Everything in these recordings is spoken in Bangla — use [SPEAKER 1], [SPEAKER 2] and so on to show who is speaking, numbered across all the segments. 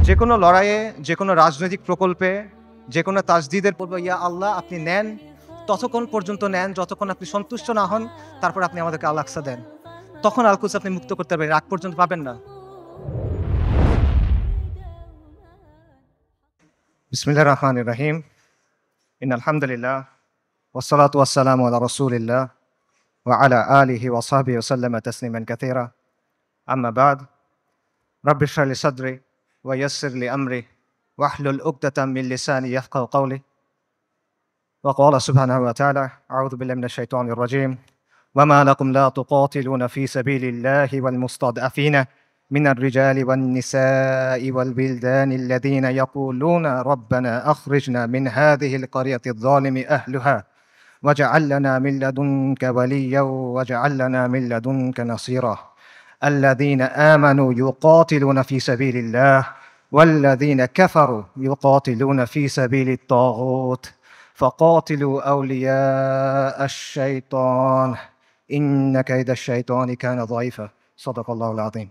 [SPEAKER 1] যে কোনো লড়াইয়ে, যে কোনো রাজনৈতিক প্রকল্পে, যে কোনো তাজদিদের বলবো ইয়া আল্লাহ আপনি নেন, ততক্ষণ পর্যন্ত নেন যতক্ষণ আপনি সন্তুষ্ট না হন, তারপর আপনি আমাদেরকে আল আকসা দেন। তখন আল কুদস আপনি মুক্ত করতে পারবেন, আগ পর্যন্ত পাবেন না। বিসমিল্লাহির রহমানির রহিম। ইন্নাল হামদুলিল্লাহ ওয়াসসালাতু ওয়াসসালামু আলা রাসূলিল্লাহ ওয়া আলা আলিহি ওয়া সাহবিহি ওয়া সাল্লামা তাসলিমান কাসীরা। আম্মা বাদ। রাব্বি ইশরাহ লি সাদরি ওয়া ইয়াসসির লি আমরি ওয়াহলুল উকদাতাম মিন লিসানি ইয়াফকাহু কওলি। ওয়া ক্বালা সুবহানাহু ওয়া তাআলা আউযু বিল্লাহি মিনাশ শাইতানির রাজীম। ওয়া মা লাকুম লা তুকাতিলুনা ফি সাবিলিল্লাহি ওয়াল মুস্তাদআফিনা من الرجال والنساء والبلدان الذين يقولون ربنا أخرجنا من هذه القرية الظالم أهلها واجعل لنا من لدنك وليا واجعل لنا من لدنك نصيرا الذين آمنوا يقاتلون في سبيل الله والذين كفروا يقاتلون في سبيل الطاغوت فقاتلوا أولياء الشيطان إن كيد الشيطان كان ضعيفا صدق الله العظيم।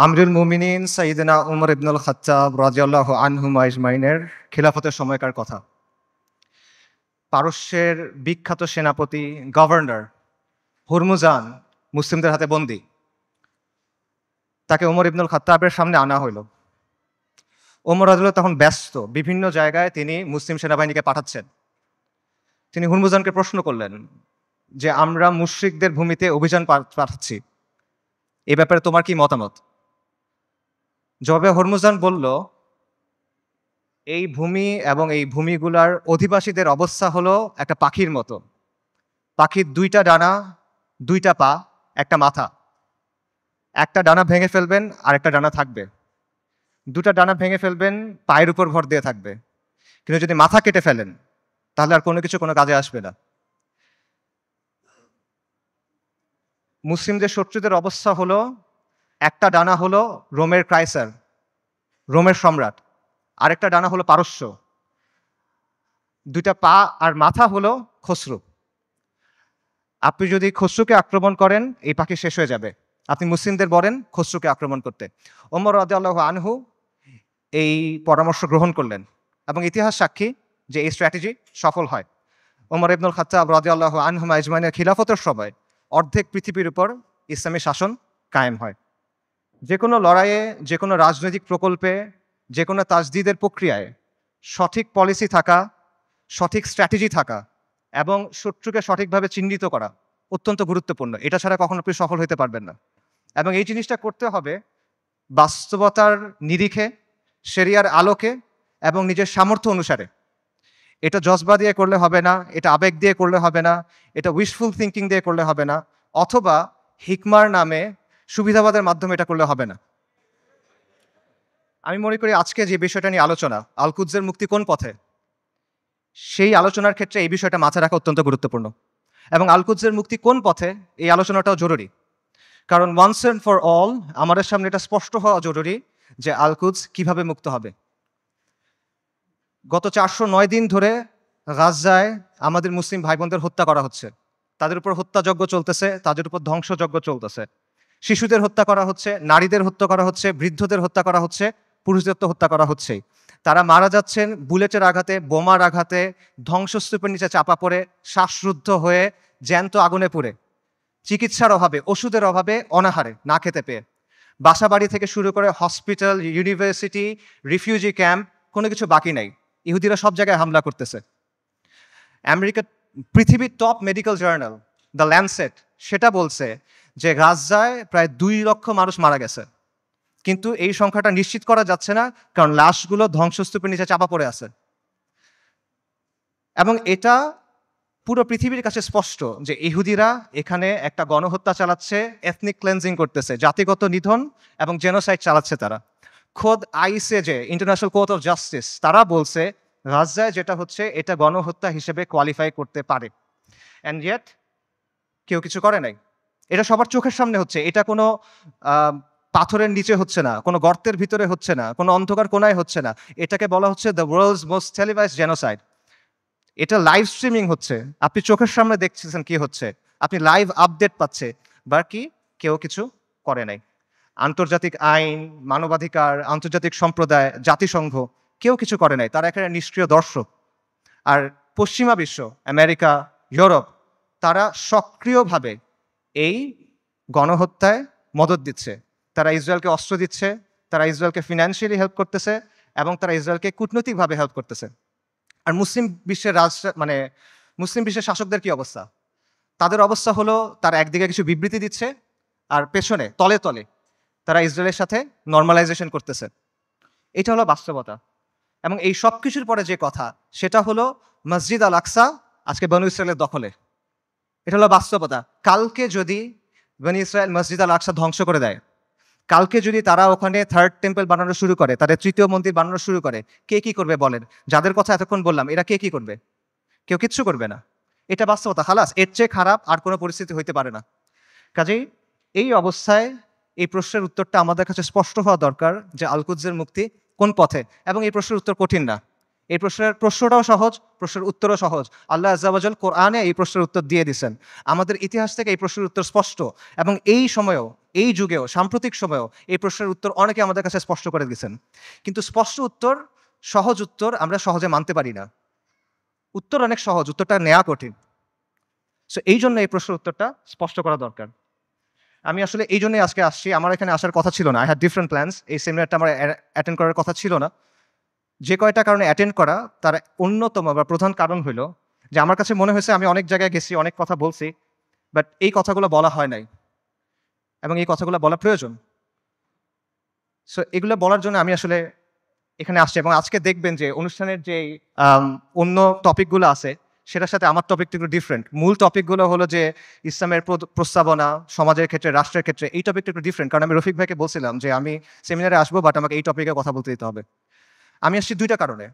[SPEAKER 1] আমরুল মুমিনিন সাইয়েদনা উমর ইবনুল খাত্তাব রাদিয়াল্লাহু আনহুমা আজমাইনের খিলাফতের সময়কার কথা। পারস্যের বিখ্যাত সেনাপতি গভর্নর হুরমুজান মুসলিমদের হাতে বন্দী। তাকে উমর ইবনুল খাত্তাবের সামনে আনা হইল। ওমর রাদিয়াল্লাহু তখন ব্যস্ত, বিভিন্ন জায়গায় তিনি মুসলিম সেনাবাহিনীকে পাঠাচ্ছেন। তিনি হুরমুজানকে প্রশ্ন করলেন যে আমরা মুশরিকদের ভূমিতে অভিযান পাঠাচ্ছি, এ ব্যাপারে তোমার কি মতামত? জবাবে হরমুজান বলল, এই ভূমি এবং এই ভূমিগুলার অধিবাসীদের অবস্থা হলো একটা পাখির মতো। পাখির দুইটা ডানা, দুইটা পা, একটা মাথা। একটা ডানা ভেঙে ফেলবেন আর একটা ডানা থাকবে। দুটা ডানা ভেঙে ফেলবেন, পায়ের উপর ভর দিয়ে থাকবে। কিন্তু যদি মাথা কেটে ফেলেন তাহলে আর কোনো কিছু কোনো কাজে আসবে না। মুসলিমদের শত্রুদের অবস্থা হলো, একটা ডানা হলো রোমের কায়সার, রোমের সম্রাট, আরেকটা ডানা হলো পারস্য, দুইটা পা আর মাথা হলো খসরু। আপনি যদি খসরুকে আক্রমণ করেন এই পাখি শেষ হয়ে যাবে। আপনি মুসলিমদের বলেন খসরুকে আক্রমণ করতে। ওমর রাদিয়াল্লাহু আনহু এই পরামর্শ গ্রহণ করলেন এবং ইতিহাস সাক্ষী যে এই স্ট্র্যাটেজি সফল হয়। ওমর ইবনুল খাত্তাব রাদিয়াল্লাহু আনহুমা আজমাইনের খিলাফতের সময় অর্ধেক পৃথিবীর উপর ইসলামী শাসন কায়েম হয়। যে কোনো লড়াইয়ে, যে কোনো রাজনৈতিক প্রকল্পে, যে কোনো তাজদিদের প্রক্রিয়ায় সঠিক পলিসি থাকা, সঠিক স্ট্র্যাটেজি থাকা এবং শত্রুকে সঠিকভাবে চিহ্নিত করা অত্যন্ত গুরুত্বপূর্ণ। এটা ছাড়া কখনো আপনি সফল হতে পারবেন না। এবং এই জিনিসটা করতে হবে বাস্তবতার নিরিখে, শরিয়ার আলোকে এবং নিজের সামর্থ্য অনুসারে। এটা জজবা দিয়ে করলে হবে না, এটা আবেগ দিয়ে করলে হবে না, এটা উইশফুল থিঙ্কিং দিয়ে করলে হবে না, অথবা হিকমার নামে সুবিধাবাদের মাধ্যমে এটা করলে হবে না। আমি মনে করি আজকে যে বিষয়টা নিয়ে আলোচনা, আল কুদসের মুক্তি কোন পথে, সেই আলোচনার ক্ষেত্রে এই বিষয়টা মাথায় রাখা অত্যন্ত গুরুত্বপূর্ণ। এবং আল কুদসের মুক্তি কোন পথে এই আলোচনাটাও জরুরি। কারণ ওয়ান্স অ্যান্ড ফর অল আমাদের সামনে এটা স্পষ্ট হওয়া জরুরি যে আল কুদস কিভাবে মুক্ত হবে। গত 409 দিন ধরে গাজায় আমাদের মুসলিম ভাই বোনদের হত্যা করা হচ্ছে। তাদের উপর হত্যাযজ্ঞ চলতেছে, তাদের উপর ধ্বংসযজ্ঞ চলতেছে। শিশুদের হত্যা করা হচ্ছে, নারীদের হত্যা করা হচ্ছে, বৃদ্ধদের হত্যা করা হচ্ছে, পুরুষদের তো হত্যা করা হচ্ছেই। তারা মারা যাচ্ছেন বুলেটের আঘাতে, বোমার আঘাতে, ধ্বংসস্তূপের নিচে চাপা পড়ে, শ্বাসরুদ্ধ হয়ে, জ্যান্ত আগুনে পুড়ে, চিকিৎসার অভাবে, ওষুধের অভাবে, অনাহারে, না খেতে পেয়ে। বাসাবাড়ি থেকে শুরু করে হসপিটাল, ইউনিভার্সিটি, রিফিউজি ক্যাম্প, কোনো কিছু বাকি নাই। ইহুদিরা সব জায়গায় হামলা করতেছে। আমেরিকা, পৃথিবীর top medical journal the Landsat সেটা বলছে যে গাজায় প্রায় 2 লক্ষ মানুষ মারা গেছে। কিন্তু এই সংখ্যাটা নিশ্চিত করা যাচ্ছে না, কারণ লাশগুলো ধ্বংসস্তূপের নিচে চাপা পড়ে আছে। এবং এটা পুরো পৃথিবীর কাছে স্পষ্ট যে ইহুদিরা এখানে একটা গণহত্যা চালাচ্ছে, এথনিক ক্লেন্সিং করতেছে, জাতিগত নিধন এবং জেনোসাইড চালাচ্ছে তারা। খোদ ICJ, international court of justice, তারা বলছে গাজায় যেটা হচ্ছে এটা গণহত্যা হিসেবে কোয়ালিফাই করতে পারে। অ্যান্ড ইয়েট কেউ কিছু করে নাই। এটা সবার চোখের সামনে হচ্ছে। এটা কোনো পাথরের নিচে হচ্ছে না, কোনো গর্তের ভিতরে হচ্ছে না, কোনো অন্ধকার কোনায় হচ্ছে না। এটাকে বলা হচ্ছে the world's most televised genocide. এটা লাইভ স্ট্রিমিং হচ্ছে, আপনি চোখের সামনে দেখছেন কি হচ্ছে, আপনি লাইভ আপডেট পাচ্ছে, বাকি কেউ কিছু করে নাই। আন্তর্জাতিক আইন, মানবাধিকার, আন্তর্জাতিক সম্প্রদায়, জাতিসংঘ কেউ কিছু করে নাই। তারা এখানে নিষ্ক্রিয় দর্শক। আর পশ্চিমা বিশ্ব, আমেরিকা, ইউরোপ, তারা সক্রিয়ভাবে এই গণহত্যায় মদদ দিচ্ছে। তারা ইসরায়েলকে অস্ত্র দিচ্ছে, তারা ইসরায়েলকে ফিনান্সিয়ালি হেল্প করতেছে, এবং তারা ইসরায়েলকে কূটনৈতিকভাবে হেল্প করতেছে। আর মুসলিম বিশ্বের মুসলিম বিশ্বের শাসকদের কি অবস্থা? তাদের অবস্থা হলো তারা একদিকে কিছু বিবৃতি দিচ্ছে, আর পেছনে তলে তলে তারা ইসরায়েলের সাথে নর্মালাইজেশন করতেছে। এটা হলো বাস্তবতা। এবং এই সব কিছুর পরে যে কথা, সেটা হলো মসজিদ আল আকসা আজকে বনু ইসরায়েলের দখলে। এটা হলো বাস্তবতা। কালকে যদি বনু ইসরায়েল মসজিদ আল আকসা ধ্বংস করে দেয়, কালকে যদি তারা ওখানে থার্ড টেম্পল বানানো শুরু করে, তাদের তৃতীয় মন্দির বানানো শুরু করে, কে কি করবে বলেন? যাদের কথা এতক্ষণ বললাম, এরা কে কি করবে? কেউ কিচ্ছু করবে না। এটা বাস্তবতা। খালাস, এর চেয়ে খারাপ আর কোনো পরিস্থিতি হইতে পারে না। কাজেই এই অবস্থায় এই প্রশ্নের উত্তরটা আমাদের কাছে স্পষ্ট হওয়া দরকার যে আল কুদসের মুক্তি কোন পথে। এবং এই প্রশ্নের উত্তর কঠিন না। এই প্রশ্নটাও সহজ, প্রশ্নের উত্তরও সহজ। আল্লাহ আজ্জা ওয়া জাল কোরআনে এই প্রশ্নের উত্তর দিয়ে দিয়েছেন। আমাদের ইতিহাস থেকে এই প্রশ্নের উত্তর স্পষ্ট, এবং এই সময়েও, এই যুগেও, সাম্প্রতিক সময়েও এই প্রশ্নের উত্তর অনেকে আমাদের কাছে স্পষ্ট করে দিয়েছেন। কিন্তু স্পষ্ট উত্তর, সহজ উত্তর আমরা সহজে মানতে পারি না। উত্তর অনেক সহজ, উত্তরটা নেওয়া কঠিন। সো এই জন্য এই প্রশ্নের উত্তরটা স্পষ্ট করা দরকার। আমি আসলে এই জন্যই আজকে আসছি। আমার এখানে আসার কথা ছিল না। I had different plans. এই সেমিনারটা আমার অ্যাটেন্ড করার কথা ছিল না। যে কয়টা কারণে অ্যাটেন্ড করা, তার অন্যতম বা প্রধান কারণ হলো যে আমার কাছে মনে হয়েছে আমি অনেক জায়গায় গেছি, অনেক কথা বলছি, বাট এই কথাগুলো বলা হয় নাই, এবং এই কথাগুলো বলা প্রয়োজন। সো এগুলো বলার জন্য আমি আসলে এখানে আসছি। এবং আজকে দেখবেন যে অনুষ্ঠানের যে অন্য টপিকগুলো আছে, সেটার সাথে আমার টপিকটা একটু ডিফারেন্ট। মূল টপিকগুলো হলো যে ইসলামের প্রস্তাবনা, সমাজের ক্ষেত্রে, রাষ্ট্রের ক্ষেত্রে। এই টপিকটা একটু ডিফারেন্ট, কারণ আমি রফিক ভাইকে বলছিলাম যে আমি সেমিনারে আসবো, বাট আমাকে এই টপিকে কথা বলতে দিতে হবে। আমি আসছি দুইটা কারণে।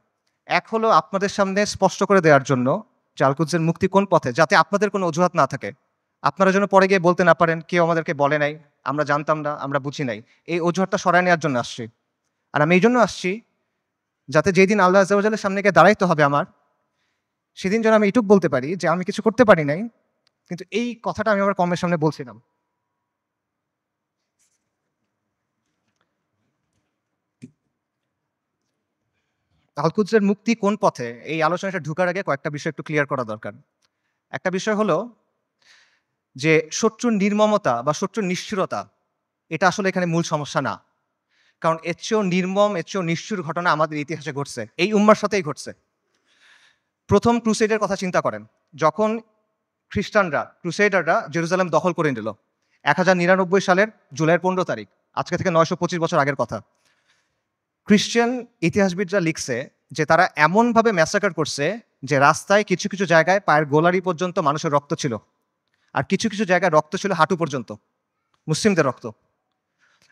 [SPEAKER 1] এক হলো আপনাদের সামনে স্পষ্ট করে দেওয়ার জন্য যে আল কুদসের মুক্তি কোন পথে, যাতে আপনাদের কোনো অজুহাত না থাকে। আপনারা যেন পরে গিয়ে বলতে না পারেন কেউ আমাদেরকে বলে নাই, আমরা জানতাম না, আমরা বুঝি নাই। এই অজুহাতটা সরায় নেওয়ার জন্য আসছি। আর আমি এই জন্য আসছি যাতে যেই দিন আল্লাহ আজ্জা ওয়া জালের সামনে গিয়ে দাঁড়াইতে হবে আমার, সেদিন যেন আমি এইটুক বলতে পারি যে আমি কিছু করতে পারি নাই, কিন্তু এই কথাটা আমি আমার কমের সামনে বলছিলাম। আল কুদসের মুক্তি কোন পথে, এই আলোচনাটা ঢুকার আগে কয়েকটা বিষয় একটু ক্লিয়ার করা দরকার। একটা বিষয় হলো যে শত্রুর নির্মমতা বা শত্রুর নিষ্ঠুরতা, এটা আসলে এখানে মূল সমস্যা না। কারণ এর চেয়েও নির্মম, এর চেয়েও নিষ্ঠুর ঘটনা আমাদের ইতিহাসে ঘটছে, এই উম্মার সাথেই ঘটছে। প্রথম ক্রুসেডের কথা চিন্তা করেন। যখন ক্রুসেডাররা জেরুজালেম দখল করে নিল 1099 সালের জুলাইয়ের 15 তারিখ, আজকে থেকে 925 বছর আগের কথা। খ্রিস্টান ইতিহাসবিদরা লিখছে যে তারা এমনভাবে ম্যাসাকার করছে যে রাস্তায় কিছু কিছু জায়গায় পায়ের গোলারি পর্যন্ত মানুষের রক্ত ছিল, আর কিছু কিছু জায়গায় রক্ত ছিল হাঁটু পর্যন্ত, মুসলিমদের রক্ত।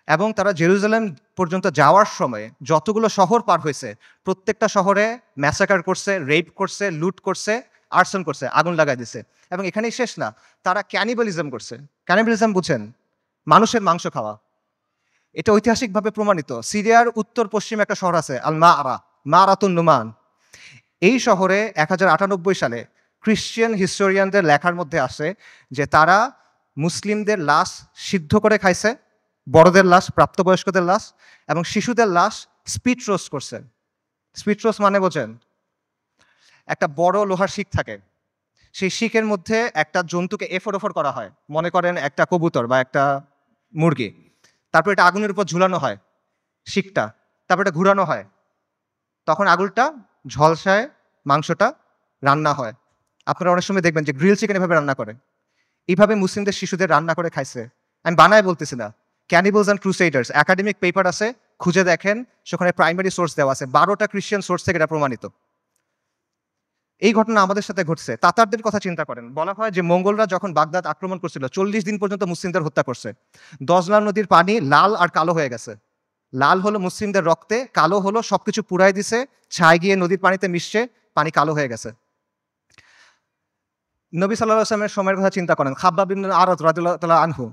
[SPEAKER 1] এবং তারা জেরুজালেম পর্যন্ত যাওয়ার সময় যতগুলো শহর পার হয়েছে, প্রত্যেকটা শহরে ম্যাসাকার করছে, রেপ করছে, লুট করছে, আর্সন করছে, আগুন লাগাই দিছে। এবং এখানেই শেষ না, তারা ক্যানিবালিজম করছে। ক্যানিবালিজম বুঝেন? মানুষের মাংস খাওয়া। এটা ঐতিহাসিকভাবে প্রমাণিত। সিরিয়ার উত্তর পশ্চিমে একটা শহর আছে আল মারাতুন নুমান। এই শহরে 1098 সালে খ্রিশ্চিয়ান হিস্টোরিয়ানদের লেখার মধ্যে আসে যে তারা মুসলিমদের লাশ সিদ্ধ করে খাইছে, বড়দের লাশ, প্রাপ্তবয়স্কদের লাশ, এবং শিশুদের লাশ স্পিড রোস্ট করছে। স্পিড রোস্ট মানে বোঝেন? একটা বড় লোহার শিক থাকে, সেই শিকের মধ্যে একটা জন্তুকে এফোর ওফর করা হয়, মনে করেন একটা কবুতর বা একটা মুরগি। তারপর এটা আগুনের উপর ঝুলানো হয় শিকটা, তারপর এটা ঘুরানো হয়, তখন আগুনটা ঝলসায় মাংসটা রান্না হয়। আপনারা অনেক সময় দেখবেন যে গ্রিল চিকেন এভাবে রান্না করে। এইভাবে মুসলিমদের শিশুদের রান্না করে খাইছে। আমি বানায় বলতেছি না। ক্যানিবলস অ্যান্ড ক্রুসেডার্স একাডেমিক পেপার আছে, খুঁজে দেখেন, সেখানে প্রাইমারি সোর্স দেওয়া আছে, 12টা খ্রিস্টান সোর্স থেকে এটা প্রমাণিত। এই ঘটনা আমাদের সাথে ঘটছে। তাতারদের কথা চিন্তা করেন। বলা হয় যে মঙ্গলরা যখন বাগদাদ আক্রমণ করছিল 40 দিন পর্যন্ত মুসলিমদের হত্যা করছে। দজলা নদীর পানি লাল আর কালো হয়ে গেছে। লাল হলো মুসলিমদের রক্তে, কালো হলো সবকিছু পুরাই দিছে, ছাই গিয়ে নদীর পানিতে মিশছে, পানি কালো হয়ে গেছে। নবী সাল্লাল্লাহু আলাইহি ওয়াসাল্লামের সময়ের কথা চিন্তা করেন। খাব্বাব বিন আরাদ রাদিয়াল্লাহু তাআলা আনহু,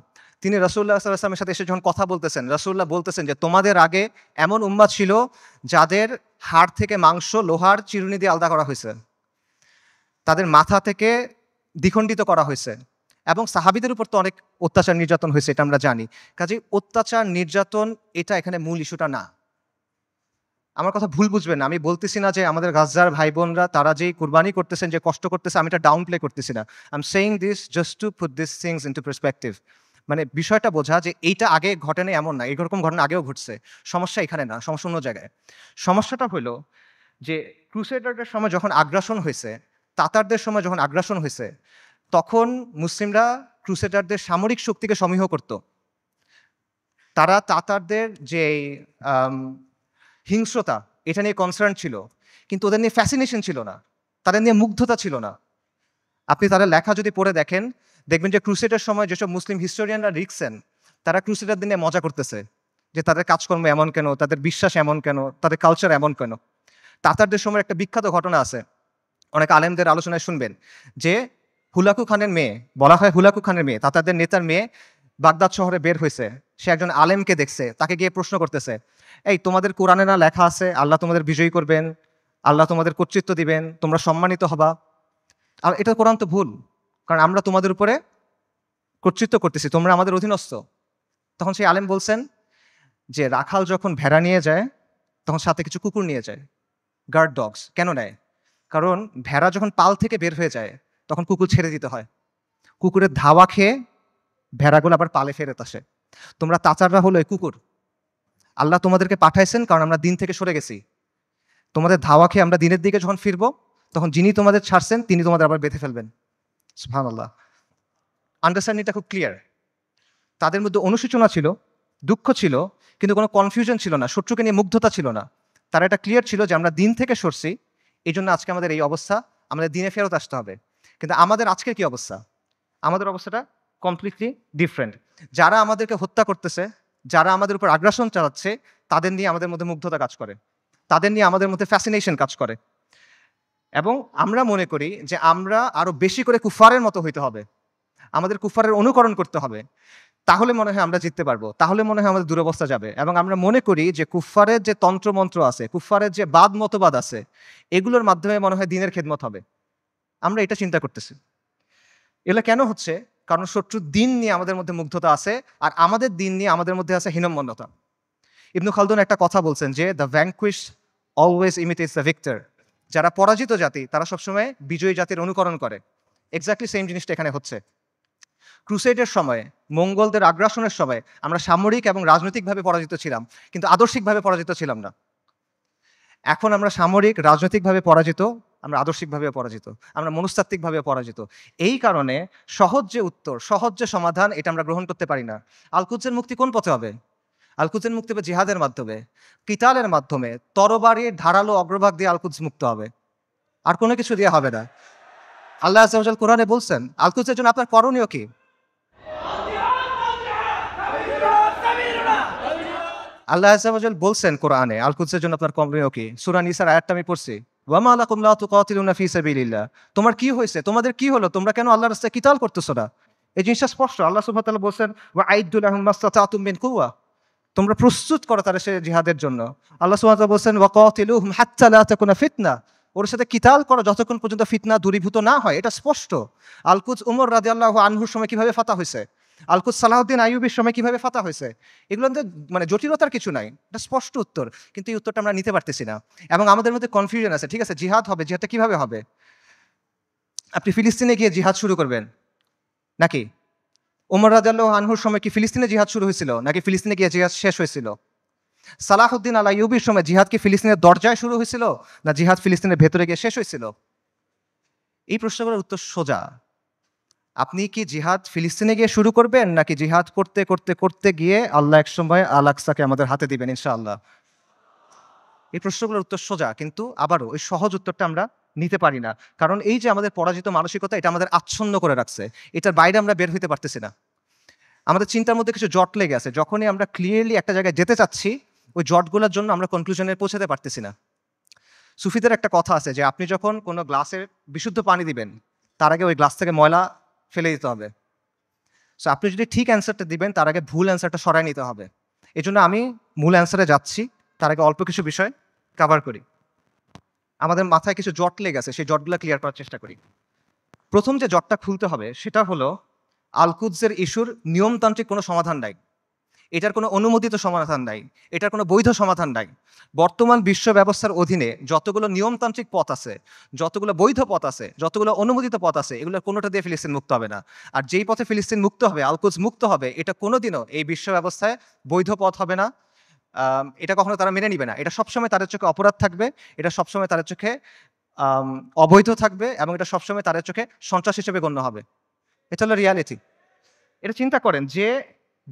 [SPEAKER 1] তিনি রাসূলুল্লাহ সাল্লাল্লাহু আলাইহি ওয়াসাল্লামের সাথে এসে যখন কথা বলতেছেন, রাসূলুল্লাহ বলতেছেন যে তোমাদের আগে এমন উম্মাত ছিল যাদের হাড় থেকে মাংস লোহার চিরুনি দিয়ে আলাদা করা হয়েছে, তাদের মাথা থেকে দ্বিখণ্ডিত করা হয়েছে, এবং সাহাবীদের উপর তো অনেক অত্যাচার নির্যাতন হয়েছে, এটা আমরা জানি। কাজেই অত্যাচার নির্যাতন এটা এখানে মূল ইস্যুটা না। আমার কথা ভুল বুঝবেন না, আমি বলতেছি না যে আমাদের গাজ্জার ভাই বোনরা তারা যেই কুরবানি করতেছেন, যে কষ্ট করতেছে, আমি এটা ডাউন প্লে করতেছি না। I am saying this just to put this things into perspective. মানে বিষয়টা বোঝা যে এইটা আগে ঘটেনি এমন না, এরকম ঘটনা আগেও ঘটছে। সমস্যা এখানে না, সমস্যা অন্য জায়গায়। সমস্যাটা হলো যে ক্রুসেডারদের সময় যখন আগ্রাসন হয়েছে, তাতারদের সময় যখন আগ্রাসন হয়েছে, তখন মুসলিমরা ক্রুসেডারদের সামরিক শক্তিকে সমীহ করত। তারা তাতারদের যে হিংস্রতা, এটা নিয়ে কনসার্ন ছিল, কিন্তু ওদের নিয়ে ফ্যাসিনেশন ছিল না, তাদের নিয়ে মুগ্ধতা ছিল না। আপনি তাদের লেখা যদি পড়ে দেখেন, দেখবেন যে ক্রুসেডের সময় যেসব মুসলিম হিস্টোরিয়ানরা লিখছেন, তারা ক্রুসেডারদের নিয়ে মজা করতেছে যে তাদের কাজকর্ম এমন কেন, তাদের বিশ্বাস এমন কেন, তাদের কালচার এমন কেন। তাতারদের সময় একটা বিখ্যাত ঘটনা আছে, অনেক আলেমদের আলোচনায় শুনবেন, যে হুলাকু খানের মেয়ে, বলা হয় হুলাকু খানের মেয়ে, তাতারদের নেতার মেয়ে বাগদাদ শহরে বের হয়েছে। সে একজন আলেমকে দেখছে, তাকে গিয়ে প্রশ্ন করতেছে, এই তোমাদের কোরআনে না লেখা আছে আল্লাহ তোমাদের বিজয়ী করবেন, আল্লাহ তোমাদের কর্তৃত্ব দিবেন, তোমরা সম্মানিত হবা? আর এটা কোরআন তো ভুল, কারণ আমরা তোমাদের উপরে কর্তৃত্ব করতেছি, তোমরা আমাদের অধীনস্থ। তখন সেই আলেম বলছেন যে রাখাল যখন ভেড়া নিয়ে যায়, তখন সাথে কিছু কুকুর নিয়ে যায়, গার্ড ডগস। কেন নেয়? কারণ ভেড়া যখন পাল থেকে বের হয়ে যায়, তখন কুকুর ছেড়ে দিতে হয়, কুকুরের ধাওয়া খেয়ে ভেড়াগুলো আবার পালে ফেরত আসে। তোমরা তাচাররা হলো এই কুকুর। আল্লাহ তোমাদেরকে পাঠাইছেন কারণ আমরা দিন থেকে সরে গেছি। তোমাদের ধাওয়া খেয়ে আমরা দিনের দিকে যখন ফিরবো, তখন যিনি তোমাদের ছাড়ছেন তিনি তোমাদের আবার বেঁধে ফেলবেন। সুবহানাল্লাহ। আন্ডারস্ট্যান্ডিংটা খুব ক্লিয়ার। তাদের মধ্যে অনুশোচনা ছিল, দুঃখ ছিল, কিন্তু কোনো কনফিউশন ছিল না, শত্রুকে নিয়ে মুগ্ধতা ছিল না। তারা এটা ক্লিয়ার ছিল যে আমরা দিন থেকে সরছি, এই জন্য আজকে আমাদের এই অবস্থা, আমাদের দিনে ফেরত আসতে হবে। কিন্তু আমাদের আজকের কি অবস্থা? আমাদের অবস্থাটা কমপ্লিটলি ডিফারেন্ট। যারা আমাদেরকে হত্যা করতেছে, যারা আমাদের উপর আগ্রাসন চালাচ্ছে, তাদের নিয়ে আমাদের মধ্যে মুগ্ধতা কাজ করে, তাদের নিয়ে আমাদের মধ্যে ফ্যাসিনেশন কাজ করে। এবং আমরা মনে করি যে আমরা আরো বেশি করে কুফারের মতো হইতে হবে, আমাদের কুফারের অনুকরণ করতে হবে, তাহলে মনে হয় আমরা জিততে পারবো, তাহলে মনে হয় আমাদের দুরবস্থা যাবে। এবং আমরা মনে করি যে কুফারের যে তন্ত্রমন্ত্র আছে, কুফারের যে বাদ মতবাদ আছে, এগুলোর মাধ্যমে মনে হয় দিনের খেদমত হবে। আমরা এটা চিন্তা করতেছি। এগুলো কেন হচ্ছে? কারণ শত্রুর দিন নিয়ে আমাদের মধ্যে মুগ্ধতা আছে, আর আমাদের দিন নিয়ে আমাদের মধ্যে আছে হীনম্মন্যতা। ইবনু খালদুন একটা কথা বলছেন যে the vanquish always imitates the victor. যারা পরাজিত জাতি তারা সবসময় বিজয়ী জাতির অনুকরণ করে। এক্স্যাক্টলি সেম জিনিসটা এখানে হচ্ছে। ক্রুসেডের সময়, মঙ্গলদের আগ্রাসনের সময় আমরা সামরিক এবং রাজনৈতিকভাবে পরাজিত ছিলাম, কিন্তু আদর্শিকভাবে পরাজিত ছিলাম না। এখন আমরা সামরিক, রাজনৈতিকভাবে পরাজিত, আমরা আদর্শিকভাবে পরাজিত, আমরা মনস্তাত্ত্বিকভাবে পরাজিত। এই কারণে সহজ যে উত্তর, সহজ যে সমাধান, এটা আমরা গ্রহণ করতে পারি না। আল-কুদসের মুক্তি কোন পথে হবে? আল-কুদসের মুক্তি হবে জিহাদের মাধ্যমে, কিতালের মাধ্যমে, তরবারির ধারালো অগ্রভাগ দিয়ে আল-কুদস মুক্ত হবে, আর কোনো কিছু দিয়ে হবে না। আল্লাহ আযজা ওয়া জাল কোরআনে বলছেন আল-কুদসের জন্য আপনার করণীয় কি? আল্লাহ আযজা ওয়া জাল বলছেন কোরআনে আল-কুদসের জন্য আপনার করণীয় কি? সূরা নিসার আয়াতটা আমি পড়ছি, ওয়া মা লাকুম লা তুকাতিলুনা ফি সাবিলিল্লাহ। তোমার কি হয়েছে? তোমাদের কি হলো? তোমরা কেন আল্লাহর রাস্তায় কিতাল করতেছো না? এই জিনিসটা স্পষ্ট। আল্লাহ সুবহানাহু ওয়া তাআলা বলছেন ওয়া আইদ্দু লাহুম মাসতাতাতুম মিন কুওয়া। তোমরা প্রস্তুত করো তাদের সে জিহাদের জন্য। আল্লাহ সুবহানাহু ওয়া তাআলা বলছেন ওয়া কাতিলুহুম হাত্তা লা তাকুনা ফিতনা। ওর সাথে কিতাল করো যতক্ষণ পর্যন্ত ফিতনা দূরীভূত না হয়। এটা স্পষ্ট। আল-কুদস উমর রাদিয়াল্লাহু আনহুর সময় কিভাবে ফাতা হয়েছে, আল-কুদস সালাহউদ্দিন আইয়ুবীর সময় কিভাবে ফাতা হয়েছে, এগুলোতে মানে জটিলতার কিছু নাই, এটা স্পষ্ট উত্তর। কিন্তু এই উত্তরটা আমরা নিতে পারতেছি না, এবং আমাদের মধ্যে কনফিউশন আছে। ঠিক আছে, জিহাদ হবে, জিহাদটা কিভাবে হবে? আপনি ফিলিস্তিনে গিয়ে জিহাদ শুরু করবেন নাকি? ওমর রাদিয়াল্লাহু আনহুর সময় কি ফিলিস্তিনে জিহাদ শুরু হয়েছিল, নাকি ফিলিস্তিনে গিয়ে জিহাদ শেষ হয়েছিল? সালাহউদ্দিন আল আইয়ুবীর সময় জিহাদ কি ফিলিস্তিনের দরজায় শুরু হয়েছিল, না জিহাদ ফিলিস্তিনের ভেতরে গিয়ে শেষ হয়েছিল? এই প্রশ্নগুলোর উত্তর সোজা। আপনি কি জিহাদ ফিলিস্তিনে গিয়ে শুরু করবেন, নাকি জিহাদ করতে করতে করতে গিয়ে আল্লাহ একসময় আল আকসাকে আমাদের হাতে দিবেন ইনশাআল্লাহ? এই প্রশ্নগুলোর উত্তর সোজা, কিন্তু আবারও ওই সহজ উত্তরটা আমরা নিতে পারি না। কারণ এই যে আমাদের পরাজিত মানসিকতা, এটা আমাদের আচ্ছন্ন করে রাখছে, এটার বাইরে আমরা বের হইতে পারতেছি না। আমাদের চিন্তার মধ্যে কিছু জট লেগে আছে, যখনই আমরা ক্লিয়ারলি একটা জায়গায় যেতে চাচ্ছি, ওই জটগুলোর জন্য আমরা কনক্লুশনে পৌঁছাতে পারতেছি না। সুফিদের একটা কথা আছে যে আপনি যখন কোনো গ্লাসে বিশুদ্ধ পানি দিবেন, তার আগে ওই গ্লাস থেকে ময়লা ফেলে দিতে হবে। সো আপনি যদি ঠিক অ্যান্সারটা দিবেন, তার আগে ভুল অ্যান্সারটা সরাই নিতে হবে। এই জন্য আমি মূল অ্যান্সারে যাচ্ছি, তার আগে অল্প কিছু বিষয় কভার করি। আমাদের মাথায় কিছু জট লেগে আছে, সেই জটগুলো ক্লিয়ার করার চেষ্টা করি। প্রথম যে জটটা খুলতে হবে সেটা হলো আল কুদসের ইস্যুর নিয়মতান্ত্রিক কোনো সমাধান নাই, এটার কোনো অনুমোদিত সমাধান নাই, এটার কোনো বৈধ সমাধান নাই। বর্তমান বিশ্ব ব্যবস্থার অধীনে যতগুলো নিয়মতান্ত্রিক পথ আছে, যতগুলো বৈধ পথ আছে, যতগুলো অনুমোদিত পথ আছে, এগুলোর কোনোটা দিয়ে ফিলিস্তিন মুক্ত হবে না। আর যেই পথে ফিলিস্তিন মুক্ত হবে, আল কুদস মুক্ত হবে, এটা কোনোদিনও এই বিশ্ব ব্যবস্থায় বৈধ পথ হবে না। এটা কখনো তারা মেনে নিবে না। এটা সবসময় তাদের চোখে অপরাধ থাকবে, এটা সবসময় তাদের চোখে অবৈধ থাকবে, এবং এটা সবসময় তাদের চোখে সন্ত্রাস হিসেবে গণ্য হবে। এটা হলো রিয়ালিটি। এটা চিন্তা করেন যে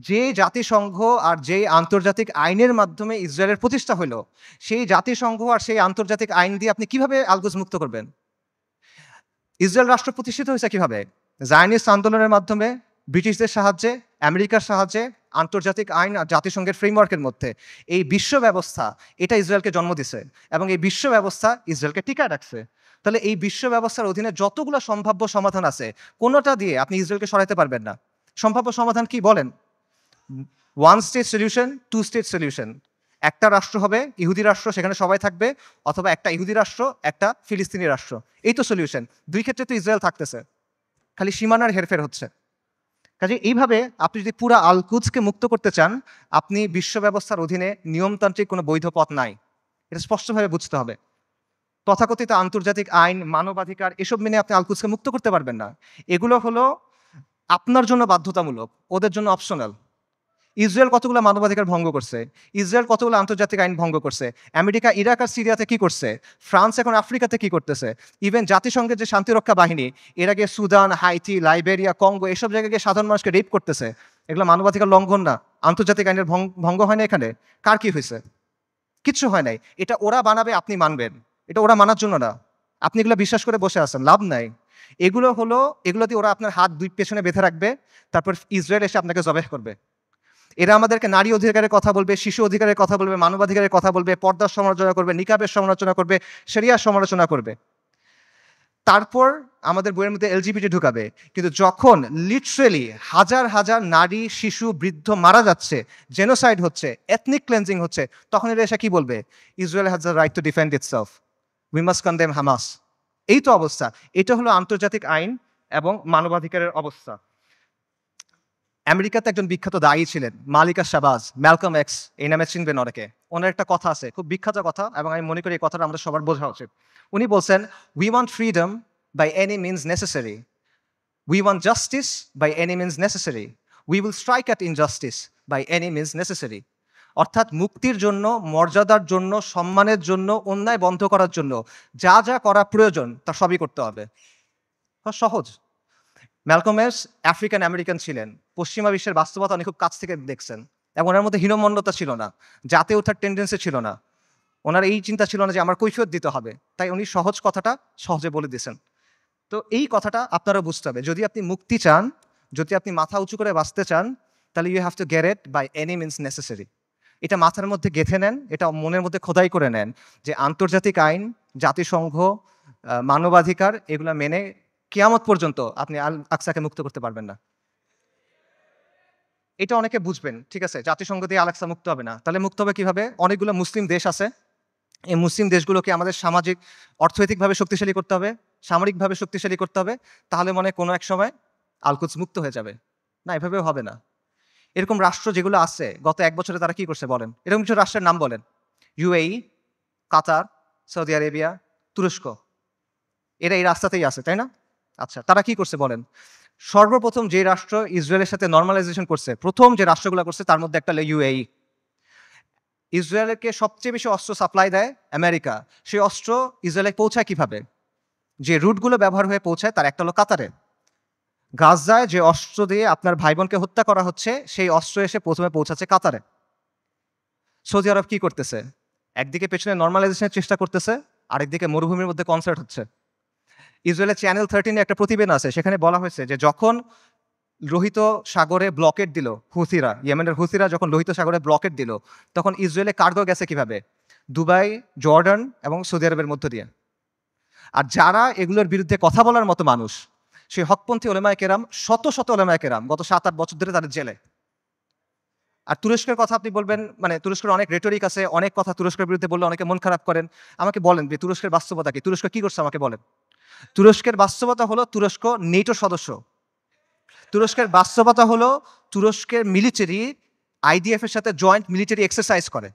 [SPEAKER 1] যে জাতিসংঘ আর যেই আন্তর্জাতিক আইনের মাধ্যমে ইসরায়েলের প্রতিষ্ঠা হলো, সেই জাতিসংঘ আর সেই আন্তর্জাতিক আইন দিয়ে আপনি কিভাবে আল কুদস মুক্ত করবেন? ইসরায়েল রাষ্ট্র প্রতিষ্ঠিত হয়েছে কিভাবে? জায়নিস্ট আন্দোলনের মাধ্যমে, ব্রিটিশদের সাহায্যে, আমেরিকার সাহায্যে, আন্তর্জাতিক আইন আর জাতিসংঘের ফ্রেমওয়ার্কের মধ্যে। এই বিশ্ব ব্যবস্থা এটা ইসরায়েলকে জন্ম দিছে, এবং এই বিশ্ব ব্যবস্থা ইসরায়েলকে টিকায় রাখছে। তাহলে এই বিশ্ব ব্যবস্থার অধীনে যতগুলো সম্ভাব্য সমাধান আছে, কোনোটা দিয়ে আপনি ইসরায়েলকে সরাইতে পারবেন না। সম্ভাব্য সমাধান কি বলেন? One state solution, two state solution. একটা রাষ্ট্র হবে, ইহুদি রাষ্ট্র, সেখানে সবাই থাকবে, অথবা একটা ইহুদি রাষ্ট্র, একটা ফিলিস্তিনি রাষ্ট্র। এই তো সলিউশন। দুই ক্ষেত্রে তো ইসরায়েল থাকতেছে, খালি সীমানার হেরফের হচ্ছে। কাজে এইভাবে আপনি যদি পুরা আল কুদসকে মুক্ত করতে চান, আপনি বিশ্ব ব্যবস্থার অধীনে নিয়মতান্ত্রিক কোনো বৈধ পথ নাই, এটা স্পষ্টভাবে বুঝতে হবে। তথাকথিত আন্তর্জাতিক আইন, মানবাধিকার, এসব মেনে আপনি আল কুদসকে মুক্ত করতে পারবেন না। এগুলো হলো আপনার জন্য বাধ্যতামূলক, ওদের জন্য অপশনাল। ইসরায়েল কতগুলো মানবাধিকার ভঙ্গ করছে, ইসরায়েল কতগুলো আন্তর্জাতিক আইন ভঙ্গ করছে, আমেরিকা ইরাক আর সিরিয়াতে কি করছে, ফ্রান্স এখন আফ্রিকাতে কি করতেছে, ইভেন জাতিসংঘের যে শান্তিরক্ষা বাহিনী এর আগে সুদান, হাইতি, লাইবেরিয়া, কঙ্গো এসব জায়গায় গিয়ে সাধারণ মানুষকে রেপ করতেছে। এগুলো মানবাধিকার লঙ্ঘন না? আন্তর্জাতিক আইনের ভঙ্গ হয় না এখানে? কার কি হয়েছে? কিচ্ছু হয় নাই। এটা ওরা বানাবে, আপনি মানবেন, এটা ওরা মানার জন্য না। আপনি এগুলো বিশ্বাস করে বসে আছেন, লাভ নাই। এগুলো দিয়ে ওরা আপনার হাত দুই পেছনে বেঁধে রাখবে, তারপর ইসরায়েল এসে আপনাকে জবাই করবে। এরা আমাদেরকে নারী অধিকারের কথা বলবে, শিশু অধিকারের কথা বলবে, মানবাধিকারের কথা বলবে, পর্দার সমালোচনা করবে, নিকাবের সমালোচনা করবে, শরিয়ার সমালোচনা করবে। তারপর আমাদের বইয়ের মধ্যে এলজিবিটি ঢুকাবে। কিন্তু যখন লিটারেলি হাজার হাজার নারী, শিশু, বৃদ্ধ মারা যাচ্ছে, জেনোসাইড হচ্ছে, এথনিক ক্লেন্সিং হচ্ছে, তখন এরা এসে কি বলবে? Israel has the right to defend itself, we must condemn Hamas. এই তো অবস্থা। এটা হলো আন্তর্জাতিক আইন এবং মানবাধিকারের অবস্থা। আমেরিকাতে একজন বিখ্যাত দায়ী ছিলেন, মালিকা শাহবাজ, ম্যালকম এক্স, এই নামে চিনবেন অনেকে। ওনার একটা কথা আছে, খুব বিখ্যাত কথা, এবং আমি মনে করি এই কথাটা আমাদের সবার বোঝা উচিত। উনি বলছেন, we want freedom by any means necessary, we want justice by any means necessary, we will strike at injustice by any means necessary. অর্থাৎ মুক্তির জন্য, মর্যাদার জন্য, সম্মানের জন্য, অন্যায় বন্ধ করার জন্য যা যা করা প্রয়োজন তা সবই করতে হবে। সহজ। ম্যালকম এক্স আফ্রিকান আমেরিকান ছিলেন, পশ্চিমা বিশ্বের বাস্তবতা উনি খুব কাছ থেকে দেখছেন, এবং ওনার মধ্যে হীনমন্যতা ছিল না, জাতে ওঠার টেন্ডেন্সি ছিল না, ওনার এই চিন্তা ছিল না যে আমার কৈফিয়ত দিতে হবে। তাই উনি সহজ কথাটা সহজে বলে দিয়েছেন। তো এই কথাটা আপনারা বুঝতে হবে, যদি আপনি মুক্তি চান, যদি আপনি মাথা উঁচু করে বাঁচতে চান, তাহলে you have to get it by any means necessary. এটা মাথার মধ্যে গেঁথে নেন, এটা মনের মধ্যে খোদাই করে নেন যে আন্তর্জাতিক আইন, জাতিসংঘ, মানবাধিকার, এগুলো মেনে কিয়ামত পর্যন্ত আপনি আল আকসাকে মুক্ত করতে পারবেন না। এটা অনেকে বুঝবেন, ঠিক আছে, জাতিসংঘ দিয়ে আল আকসা মুক্ত হবে না। তাহলে মুক্ত হবে কিভাবে? অনেকগুলো মুসলিম দেশ আছে, এই মুসলিম দেশগুলোকে আমাদের সামাজিক, অর্থনৈতিকভাবে শক্তিশালী করতে হবে, সামরিকভাবে শক্তিশালী করতে হবে, তাহলে মনে কোনো এক সময় আল কুদস মুক্ত হয়ে যাবে। না, এভাবেও হবে না। এরকম রাষ্ট্র যেগুলো আছে, গত এক বছরে তারা কি করছে বলেন? এরকম কিছু রাষ্ট্রের নাম বলেন। ইউএই, কাতার, সৌদি আরেবিয়া, তুরস্ক, এরা এই রাস্তাতেই আছে, তাই না? আচ্ছা, তারা কি করছে বলেন? সর্বপ্রথম যে রাষ্ট্র ইসরায়েলের সাথে নর্মালাইজেশন করছে, প্রথম যে রাষ্ট্রগুলো করছে, তার মধ্যে একটা হলো ইউএই। ইসরায়েলকে সবচেয়ে বেশি অস্ত্র সাপ্লাই দেয় আমেরিকা। সেই অস্ত্র ইসরায়েলে পৌঁছায় কিভাবে? যে রুটগুলো ব্যবহার হয়ে পৌঁছায়, তার একটা হলো কাতারে। গাজায় যে অস্ত্র দিয়ে আপনার ভাই বোনকে হত্যা করা হচ্ছে, সেই অস্ত্র এসে প্রথমে পৌঁছাচ্ছে কাতারে। সৌদি আরব কি করতেছে? একদিকে পেছনে নর্মালাইজেশনের চেষ্টা করতেছে, আরেকদিকে মরুভূমির মধ্যে কনসার্ট হচ্ছে। ইসরায়েলের চ্যানেল 13 একটা প্রতিবেদন আছে, সেখানে বলা হয়েছে যে যখন লোহিত সাগরে ব্লকেট দিল হুথিরা, ইয়েমেনের হুথিরা যখন লোহিত সাগরে ব্লকেট দিল, তখন ইসরায়েলে কার্গো গেছে কিভাবে? দুবাই, জর্ডান এবং সৌদি আরবের মধ্য দিয়ে। আর যারা এগুলোর বিরুদ্ধে কথা বলার মতো মানুষ, সেই হকপন্থী ওলেমায়ে কেরাম, শত শত ওলেমায়ে কেরাম গত 7-8 বছর ধরে তাদের জেলে। আর তুরস্কের কথা আপনি বলবেন, মানে তুরস্কের অনেক রেটরিক আছে, অনেক কথা তুরস্কের বিরুদ্ধে বললে অনেকে মন খারাপ করেন। আমাকে বলেন যে তুরস্কের বাস্তবতা কি? তুরস্ক কি করছে আমাকে বলেন। তুরস্কের বাস্তবতা হলো, তুরস্ক নেটোর সদস্য। তুরস্কের বাস্তবতা হলো তুরস্কের মিলিটারি আইডিএফ এর সাথে জয়েন্ট মিলিটারি এক্সারসাইজ করে।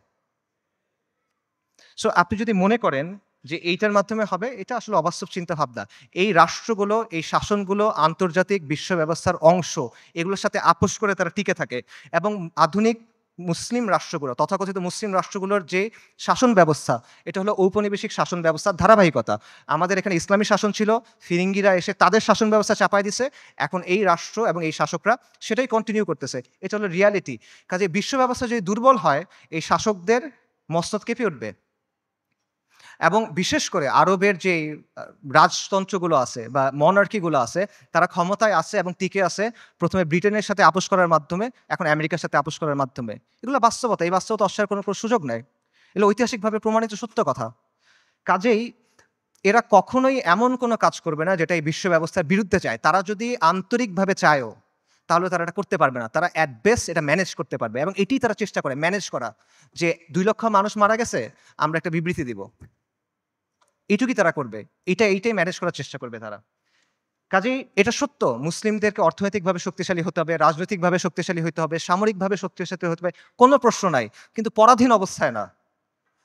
[SPEAKER 1] সো আপনি যদি মনে করেন যে এইটার মাধ্যমে হবে, এটা আসলে অবাস্তব চিন্তা ভাবনা। এই রাষ্ট্রগুলো, এই শাসনগুলো আন্তর্জাতিক বিশ্ব ব্যবস্থার অংশ, এগুলোর সাথে আপোস করে তারা টিকে থাকে এবং আধুনিক মুসলিম রাষ্ট্রগুলো, তথাকথিত মুসলিম রাষ্ট্রগুলোর যে শাসন ব্যবস্থা, এটা হলো ঔপনিবেশিক শাসন ব্যবস্থার ধারাবাহিকতা। আমাদের এখানে ইসলামী শাসন ছিল, ফিরিঙ্গিরা এসে তাদের শাসন ব্যবস্থা চাপায় দিছে, এখন এই রাষ্ট্র এবং এই শাসকরা সেটাই কন্টিনিউ করতেছে। এটা হলো রিয়ালিটি। কাজে বিশ্ব ব্যবস্থা যদি দুর্বল হয়, এই শাসকদের মস্তক কেঁপে উঠবে। এবং বিশেষ করে আরবের যে রাজতন্ত্রগুলো আছে বা মনার্কিগুলো আছে, তারা ক্ষমতায় আছে এবং টিকে আছে প্রথমে ব্রিটেনের সাথে আপোস করার মাধ্যমে, এখন আমেরিকার সাথে আপোস করার মাধ্যমে। এগুলো বাস্তবতা, এই বাস্তবতা অস্বীকার করার কোনো সুযোগ নেই। এগুলো ঐতিহাসিকভাবে প্রমাণিত সত্য কথা। কাজেই এরা কখনোই এমন কোনো কাজ করবে না যেটা এই বিশ্ব ব্যবস্থার বিরুদ্ধে চায়। তারা যদি আন্তরিকভাবে চায়ও, তাহলে তারা এটা করতে পারবে না। তারা অ্যাট বেস্ট এটা ম্যানেজ করতে পারবে এবং এটি তারা চেষ্টা করে ম্যানেজ করা, যে 2 লক্ষ মানুষ মারা গেছে, আমরা একটা বিবৃতি দিব, এইটুকুই তারা করবে। এইটাই ম্যানেজ করার চেষ্টা করবে তারা। কাজেই এটা সত্য, মুসলিমদেরকে অর্থনৈতিকভাবে শক্তিশালী হতে হবে, রাজনৈতিকভাবে শক্তিশালী হতে হবে, সামরিকভাবে শক্তিশালী হতে হবে, কোনো প্রশ্ন নাই। কিন্তু পরাধীন অবস্থায় না।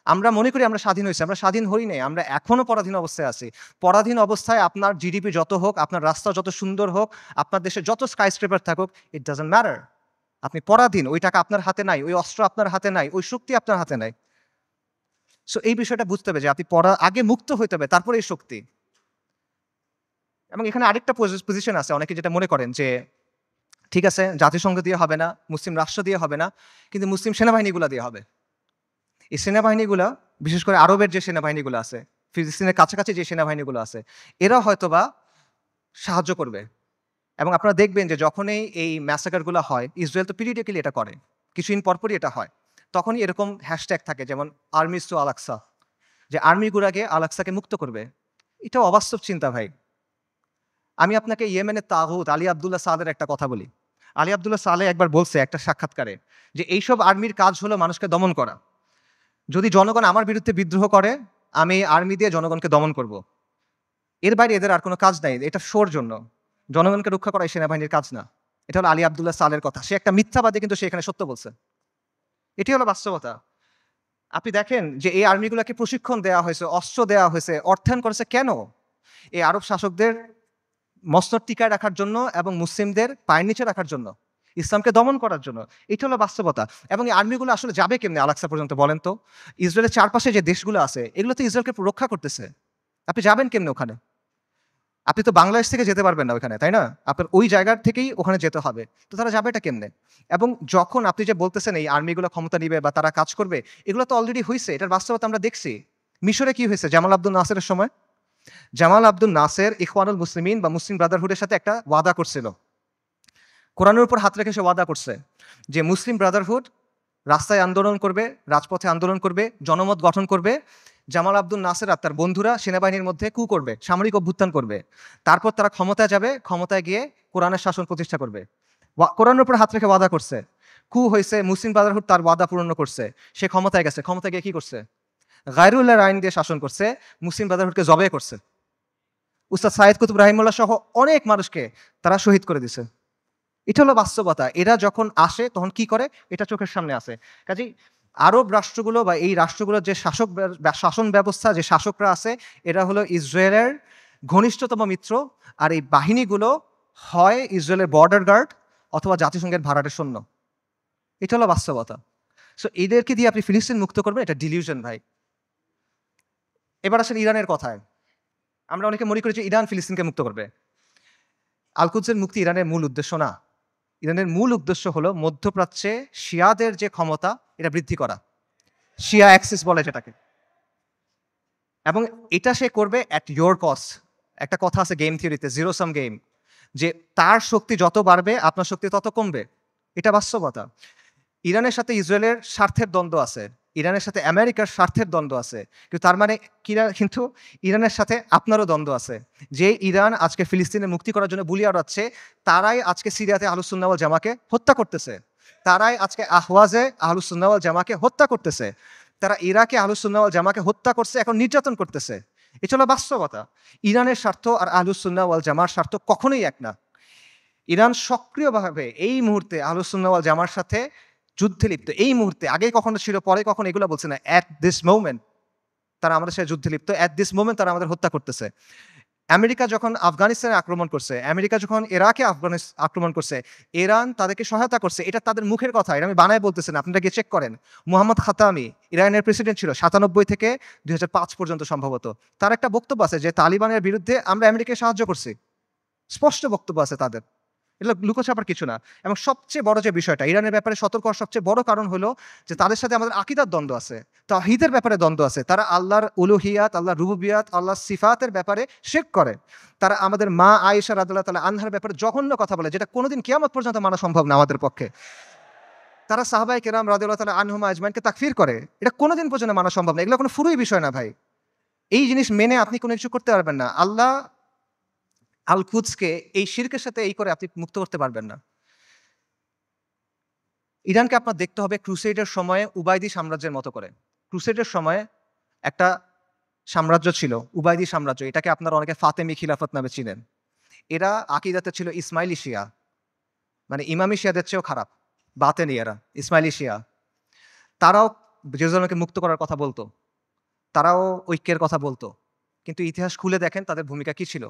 [SPEAKER 1] আমরা মনে করি আমরা স্বাধীন হয়েছি, আমরা স্বাধীন হই নাই, আমরা এখনো পরাধীন অবস্থায় আছি। পরাধীন অবস্থায় আপনার জিডিপি যত হোক, আপনার রাস্তা যত সুন্দর হোক, আপনার দেশে যত স্কাইস্ক্রেপার থাকুক, ইট ডাজন্ট ম্যাটার। আপনি পরাধীন, ওই টাকা আপনার হাতে নাই, ওই অস্ত্র আপনার হাতে নাই, ওই শক্তি আপনার হাতে নাই। সো এই বিষয়টা বুঝতে হবে যে আপনি আগে মুক্ত হইতে হবে, তারপরে এই শক্তি। এবং এখানে আরেকটা পজিশন আছে, অনেকে যেটা মনে করেন যে ঠিক আছে, জাতিসংঘ দিয়ে হবে না, মুসলিম রাষ্ট্র দিয়ে হবে না, কিন্তু মুসলিম সেনাবাহিনীগুলো দিয়ে হবে। এই সেনাবাহিনীগুলো, বিশেষ করে আরবের যে সেনাবাহিনীগুলো আছে, ফিলিস্তিনের কাছাকাছি যে সেনাবাহিনীগুলো আছে, এরা হয়তোবা সাহায্য করবে। এবং আপনারা দেখবেন যে যখনই এই ম্যাসাকারগুলো হয়, ইসরায়েল তো পিরিয়ডিক্যালি এটা করে, কিছুদিন পরপরই এটা হয়, তখনই এরকম হ্যাশট্যাগ থাকে, যেমন আর্মিস টু আলাক্সা, যে আর্মিগুলাকে আলাক্সাকে মুক্ত করবে। এটা অবাস্তব চিন্তা ভাই। আমি আপনাকে ইয়েমেনের তাগুত আলী আবদুল্লাহ সালের একটা কথা বলি। আলী আবদুল্লাহ সালে একবার বলছে একটা সাক্ষাৎকারে যে এইসব আর্মির কাজ হলো মানুষকে দমন করা। যদি জনগণ আমার বিরুদ্ধে বিদ্রোহ করে, আমি আর্মি দিয়ে জনগণকে দমন করব। এর বাইরে এদের আর কোনো কাজ নাই, এটা শোর জন্য। জনগণকে রক্ষা করা এই সেনাবাহিনীর কাজ না। এটা হলো আলী আবদুল্লাহ সালের কথা। সে একটা মিথ্যাবাদী, কিন্তু সে এখানে সত্য বলছে। এটি হলো বাস্তবতা। আপনি দেখেন যে এই আর্মিগুলোকে প্রশিক্ষণ দেওয়া হয়েছে, অস্ত্র দেওয়া হয়েছে, অর্থায়ন করেছে কেন? এই আরব শাসকদের মসনদ টিকায় রাখার জন্য এবং মুসলিমদের পায়ের নিচে রাখার জন্য, ইসলামকে দমন করার জন্য। এটা হলো বাস্তবতা। এবং এই আর্মিগুলো আসলে যাবে কেমনে আলাক্সা পর্যন্ত বলেন তো? ইসরায়েলের চারপাশে যে দেশগুলো আছে, এগুলো তো ইসরায়েলকে রক্ষা করতেছে। আপনি যাবেন কেমনে ওখানে? আপনি তো বাংলাদেশ থেকে যেতে পারবেন না ওখানে, তাই না? আপনার ওই জায়গার থেকেই ওখানে যেতে হবে। তো তারা যাবে এটা কেমনে? এবং যখন আপনি যে বলতেছেন এই আর্মিগুলো ক্ষমতা নিবে বা তারা কাজ করবে, এগুলো তো অলরেডি হইছে। এটার বাস্তবতা আমরা দেখছি। মিশরে কি হয়েছে জামাল আব্দুল নাসেরের সময়? জামাল আব্দুল নাসের ইখওয়ানুল মুসলিমিন বা মুসলিম ব্রাদারহুডের সাথে একটা ওয়াদা করছিল। কোরআনের উপর হাত রেখে সে ওয়াদা করছে যে মুসলিম ব্রাদারহুড রাস্তায় আন্দোলন করবে, রাজপথে আন্দোলন করবে, জনমত গঠন করবে। জামাল আব্দুল নাসের আর তার বন্ধুরা সেনাবাহিনীর মধ্যে কু করবে, সামরিক অভ্যুত্থান করবে। তারপর তারা ক্ষমতায় যাবে, ক্ষমতায় গিয়ে কোরআনের শাসন প্রতিষ্ঠা করবে। কোরআনের উপর হাত রেখে ওয়াদা করছে। কু হয়েছে, মুসলিম ব্রাদারহুড তার ওয়াদা পূর্ণ করছে। সে ক্ষমতায় গেছে, ক্ষমতায় গিয়ে কি করছে? গায়রুল্লাহর আইন দিয়ে শাসন করছে, মুসলিম ব্রাদারহুডকে জবে করছে। উস্তাদ সাইদ কুতুব রাহিমুল্লাহ সহ অনেক মানুষকে তারা শহীদ করে দিছে। এটা হলো বাস্তবতা। এরা যখন আসে তখন কি করে, এটা চোখের সামনে আসে। কাজেই আরব রাষ্ট্রগুলো বা এই রাষ্ট্রগুলোর যে শাসন ব্যবস্থা, যে শাসকরা আছে, এরা হলো ইসরায়েলের ঘনিষ্ঠতম মিত্র। আর এই বাহিনীগুলো হয় ইসরায়েলের বর্ডার গার্ড অথবা জাতিসংঘের ভাড়াটে সৈন্য। এটা হলো বাস্তবতা। সো এদেরকে দিয়ে আপনি ফিলিস্তিন মুক্ত করবেন, এটা ডিলিউশন ভাই। এবার আসেন ইরানের কথায়। আমরা অনেকে মনে করি যে ইরান ফিলিস্তিনকে মুক্ত করবে। আল-কুদসের মুক্তি ইরানের মূল উদ্দেশ্য না। ইরানের মূল উদ্দেশ্য হলো মধ্যপ্রাচ্যে শিয়াদের যে ক্ষমতা, এটা বৃদ্ধি করা। শিয়া অ্যাক্সিস বলে যেটাকে। এবং এটা সে করবে অ্যাট ইয়োর কস্ট। একটা কথা আছে গেম থিওরিতে, জিরো সাম গেম, যে তার শক্তি যত বাড়বে আপনার শক্তি তত কমবে। এটা বাস্তবতা। ইরানের সাথে ইসরায়েলের স্বার্থের দ্বন্দ্ব আছে, ইরানের সাথে আমেরিকার স্বার্থের দ্বন্দ্ব আছে, কিন্তু তার মানে কিন্তু ইরানের সাথে আপনারও দ্বন্দ্ব আছে। যে ইরান আজকে ফিলিস্তিনের মুক্তি করার জন্য বুলি আওড়াচ্ছে, তারাই আজকে সিরিয়াতে আহলুস সুন্নাহ ওয়াল জামাকে হত্যা করতেছে। তারাই আজকে আহওয়াজে আহলুস সুন্নাহ ওয়াল জামাকে হত্যা করতেছে। তারা ইরাকে আহলুস সুন্নাহ ওয়াল জামাকে হত্যা করছে, এখন নির্যাতন করতেছে। এটা হলো বাস্তবতা। ইরানের স্বার্থ আর আহলুস সুন্নাহ ওয়াল জামার স্বার্থ কখনোই এক না। ইরান সক্রিয়ভাবে এই মুহূর্তে আহলুস সুন্নাহ ওয়াল জামার সাথে যুদ্ধে লিপ্ত। এই মুহূর্তে, আগে কখনো ছিল, পরে কখনো এগুলো বলছে না। অ্যাট দিস মোমেন্ট তারা আমাদের সাথে যুদ্ধে লিপ্ত। অ্যাট দিস মোমেন্ট তারা আমাদের হত্যা করতেছে। আমেরিকা যখন আফগানিস্তানে আক্রমণ করছে, আমেরিকা যখন ইরাকে আক্রমণ করছে, ইরান তাদেরকে সহায়তা করছে। এটা তাদের মুখের কথা, এটা আমি বানায় বলতেছি না, আপনারা গিয়ে চেক করেন। মুহাম্মদ খাতামি ইরানের প্রেসিডেন্ট ছিল 97 থেকে 2005 পর্যন্ত সম্ভবত। তার একটা বক্তব্য আছে যে তালিবানের বিরুদ্ধে আমরা আমেরিকাকে সাহায্য করছি। স্পষ্ট বক্তব্য আছে তাদের, এগুলো লুকোছাপার কিছু না। এবং সবচেয়ে বড় যে বিষয়টা, ইরানের ব্যাপারে সতর্ক হওয়ার সবচেয়ে বড় কারণ হলো যে তাদের সাথে আমাদের আকীদার দ্বন্দ্ব আছে, তাওহীদের ব্যাপারে দ্বন্দ্ব আছে। তারা আল্লাহর উলুহিয়াত, আল্লাহর রুবুবিয়াত, আল্লাহর সিফাতের ব্যাপারে শিরক করে। তারা আমাদের মা আয়েশা রাদিয়াল্লাহু তাআলা আনহার ব্যাপারে জঘন্য কথা বলে, যেটা কোনোদিন কিয়ামত পর্যন্ত মানা সম্ভব না আমাদের পক্ষে। তারা সাহাবায়ে কেরাম রাদিয়াল্লাহু তাআলা আনহুম আজমাইনকে তাকফির করে, এটা কোনোদিন পর্যন্ত মানা সম্ভব না। এগুলো কোনো ফুরুই বিষয় না ভাই। এই জিনিস মেনে আপনি কোনো কিছু করতে পারবেন না। আল্লাহ আল কুদসকে এই শিরকের সাথে এই করে আপনি মুক্ত করতে পারবেন না। ইরানকে আপনার দেখতে হবে ক্রুসেডের সময়ে উবাইদি সাম্রাজ্যের মতো করে। ক্রুসেডের সময়ে একটা সাম্রাজ্য ছিল, উবাইদি সাম্রাজ্য। এটাকে আপনারা অনেকে ফাতেমি খিলাফত নামে চিনেন। এরা আকীদাতে ছিল ইসমাইলি শিয়া, মানে ইমামি শিয়াদের চেয়েও খারাপ, বাতেনি এরা, ইসমাইলি শিয়া। তারাও জেরুজালেমকে মুক্ত করার কথা বলতো, তারাও ঐক্যের কথা বলতো। কিন্তু ইতিহাস খুলে দেখেন তাদের ভূমিকা কি ছিল,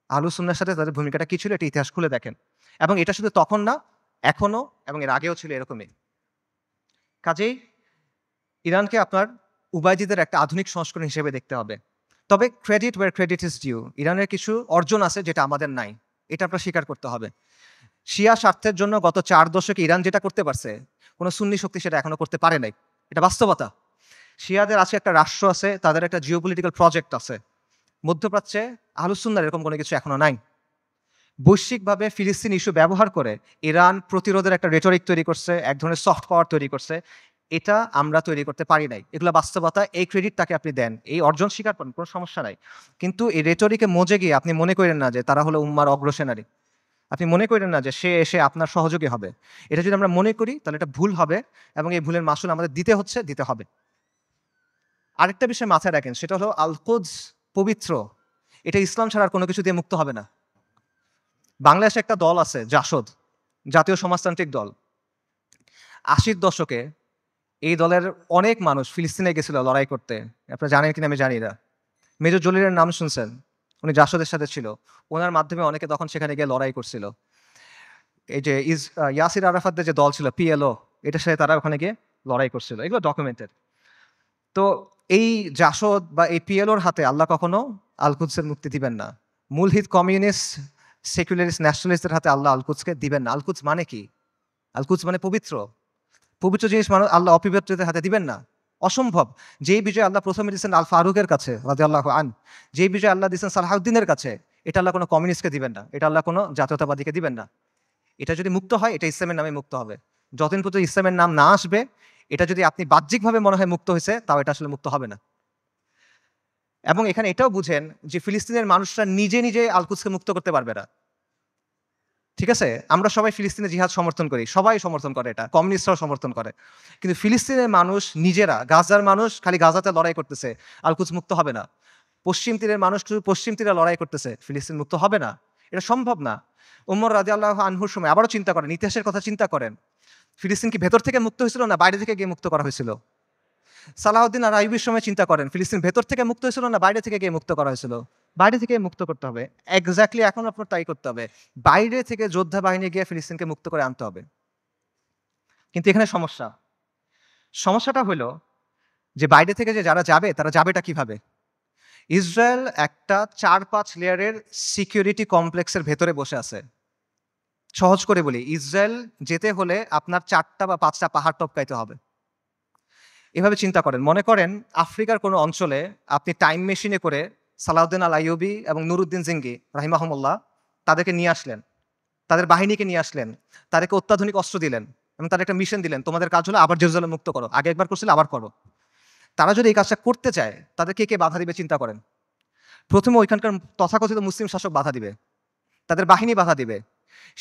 [SPEAKER 1] আহলুস সুন্নাহর সাথে তাদের ভূমিকাটা কি ছিল, এটা ইতিহাস খুলে দেখেন। এবং এটা শুধু তখন না, এখনো এবং এর আগেও ছিল এরকমই। কাজেই ইরানকে আপনার উবাইদিদের একটা আধুনিক সংস্করণ হিসেবে দেখতে হবে। তবে credit where credit is due, ইরানের কিছু অর্জন আছে যেটা আমাদের নাই, এটা আপনার স্বীকার করতে হবে। শিয়া স্বার্থের জন্য গত 4 দশকে ইরান যেটা করতে পারছে, কোনো সুন্নি শক্তি সেটা এখনো করতে পারে নাই, এটা বাস্তবতা। শিয়াদের আছে একটা রাষ্ট্র আছে, তাদের একটা জিওপলিটিক্যাল প্রজেক্ট আছে। মধ্যপ্রাচ্যে আহলুস সুন্নাহর এরকম কোনো কিছু এখনো নাই। বৈশ্বিকভাবে ফিলিস্তিন ইস্যু ব্যবহার করে ইরান প্রতিরোধের একটা রেটরিক তৈরি করছে, এক ধরনের সফট পাওয়ার তৈরি করছে। এটা আমরা তৈরি করতে পারি নাই, এগুলো বাস্তবতা। এই ক্রেডিট তাকে আপনি দেন, এই অর্জন স্বীকার করেন, কোনো সমস্যা নাই। কিন্তু এই রেটরিকে মজে গিয়ে আপনি মনে করেন না যে তারা হলো উম্মার অগ্রসেনারী। আপনি মনে করেন না যে সে এসে আপনার সহযোগী হবে। এটা যদি আমরা মনে করি তাহলে এটা ভুল হবে, এবং এই ভুলের মাসুল আমাদের দিতে হবে। আরেকটা বিষয় মাথায় রাখেন, সেটা হলো আল কুদস পবিত্র, এটা ইসলাম ছাড়া আর কোনো কিছু দিয়ে মুক্ত হবে না। বাংলাদেশে একটা দল আছে জাসদ, জাতীয় সমাজতান্ত্রিক দল। 80-র দশকে এই দলের অনেক মানুষ ফিলিস্তিনে গেছিল লড়াই করতে। আপনারা জানেন কিনা আমি জানি না। মেজর জলিলের নাম শুনছেন, উনি জাসদের সাথে ছিল। ওনার মাধ্যমে অনেকে তখন সেখানে গিয়ে লড়াই করছিল। এই যে ইয়াসির আরাফাতদের যে দল ছিল পিএলও, এটার সাথে তারা ওখানে গিয়ে লড়াই করছিল, এগুলো ডকুমেন্টেড। তো এই জাসদ বা এই পিএলওর হাতে আল্লাহ কখনো আল কুদসের মুক্তি দিবেন না। মূলহিত কমিউনিস্ট সেকুলারিস্ট ন্যাশনালিস্টদের হাতে আল্লাহ আল কুদসকে দিবেন না। আল কুদস মানে কি? আল কুদস মানে পবিত্র। পবিত্র জিনিস মানুষ আল্লাহ অপবিত্রদের হাতে দিবেন না, অসম্ভব। যেই বিজয় আল্লাহ প্রথমে দিচ্ছেন আল ফারুকের কাছে রাদিয়াল্লাহু আন, যেই বিজয় আল্লাহ দিচ্ছেন সালাহউদ্দিনের কাছে, এটা আল্লাহ কোনো কমিউনিস্টকে দিবেন না, এটা আল্লাহ কোনো জাতীয়তাবাদীকে দিবেন না। এটা যদি মুক্ত হয়, এটা ইসলামের নামে মুক্ত হবে। যতদিন পর্যন্ত ইসলামের নাম না আসবে, এটা যদি আপনি বাহ্যিকভাবে মনে হয় মুক্ত হয়েছে, তাও এটা আসলে মুক্ত হবে না। এবং এখানে এটাও বুঝেন যে ফিলিস্তিনের মানুষরা নিজে নিজে আল কুদসকে মুক্ত করতে পারবে না। ঠিক আছে, আমরা সবাই ফিলিস্তিনের জিহাদ সমর্থন করি, সবাই সমর্থন করে, এটা কমিউনিস্টরাও সমর্থন করে। কিন্তু ফিলিস্তিনের মানুষ নিজেরা, গাজার মানুষ খালি গাজাতে লড়াই করতেছে, আল কুদস মুক্ত হবে না। পশ্চিম তীরের মানুষ শুধু পশ্চিম তীরে লড়াই করতেছে, ফিলিস্তিন মুক্ত হবে না, এটা সম্ভব না। উমর রাদিয়াল্লাহু আনহুর সময় আবারও চিন্তা করেন, ইতিহাসের কথা চিন্তা করেন, ফিলিস্তিন কি ভেতর থেকে মুক্ত হয়েছিল না বাইরে থেকে গিয়ে মুক্ত করা হয়েছিল? সালাহউদ্দিন আর আইয়ুবের সময় চিন্তা করেন, ফিলিস্তিন ভেতর থেকে মুক্ত হয়েছিল না বাইরে থেকে গিয়ে মুক্ত করা হয়েছিল? বাইরে থেকে মুক্ত করতে হবে। এক্স্যাক্টলি এখন আপনার তাই করতে হবে, বাইরে থেকে যোদ্ধা বাহিনী গিয়ে ফিলিস্তিনকে মুক্ত করে আনতে হবে। কিন্তু এখানে সমস্যাটা হলো যে বাইরে থেকে যে যারা যাবে, তারা যাবেটা কিভাবে? ইসরায়েল একটা 4-5 লেয়ারের সিকিউরিটি কমপ্লেক্সের ভেতরে বসে আছে। সহজ করে বলি, ইসরায়েল যেতে হলে আপনার 4টা বা 5টা পাহাড় টপকাইতে হবে। এভাবে চিন্তা করেন, মনে করেন আফ্রিকার কোনো অঞ্চলে আপনি টাইম মেশিনে করে সালাউদ্দিন আল আইয়ুবী এবং নুরুদ্দিন জিঙ্গি রাহিমাহুমুল্লাহ তাদেরকে নিয়ে আসলেন, তাদের বাহিনীকে নিয়ে আসলেন, তাদেরকে অত্যাধুনিক অস্ত্র দিলেন এবং তাদের একটা মিশন দিলেন, তোমাদের কাজ হলো আবার জেরুজালেম মুক্ত করো, আগে একবার করছিলে আবার করো। তারা যদি এই কাজটা করতে চায়, তাদের কে কে বাধা দিবে চিন্তা করেন। প্রথমে ওইখানকার তথাকথিত মুসলিম শাসক বাধা দিবে, তাদের বাহিনী বাধা দিবে,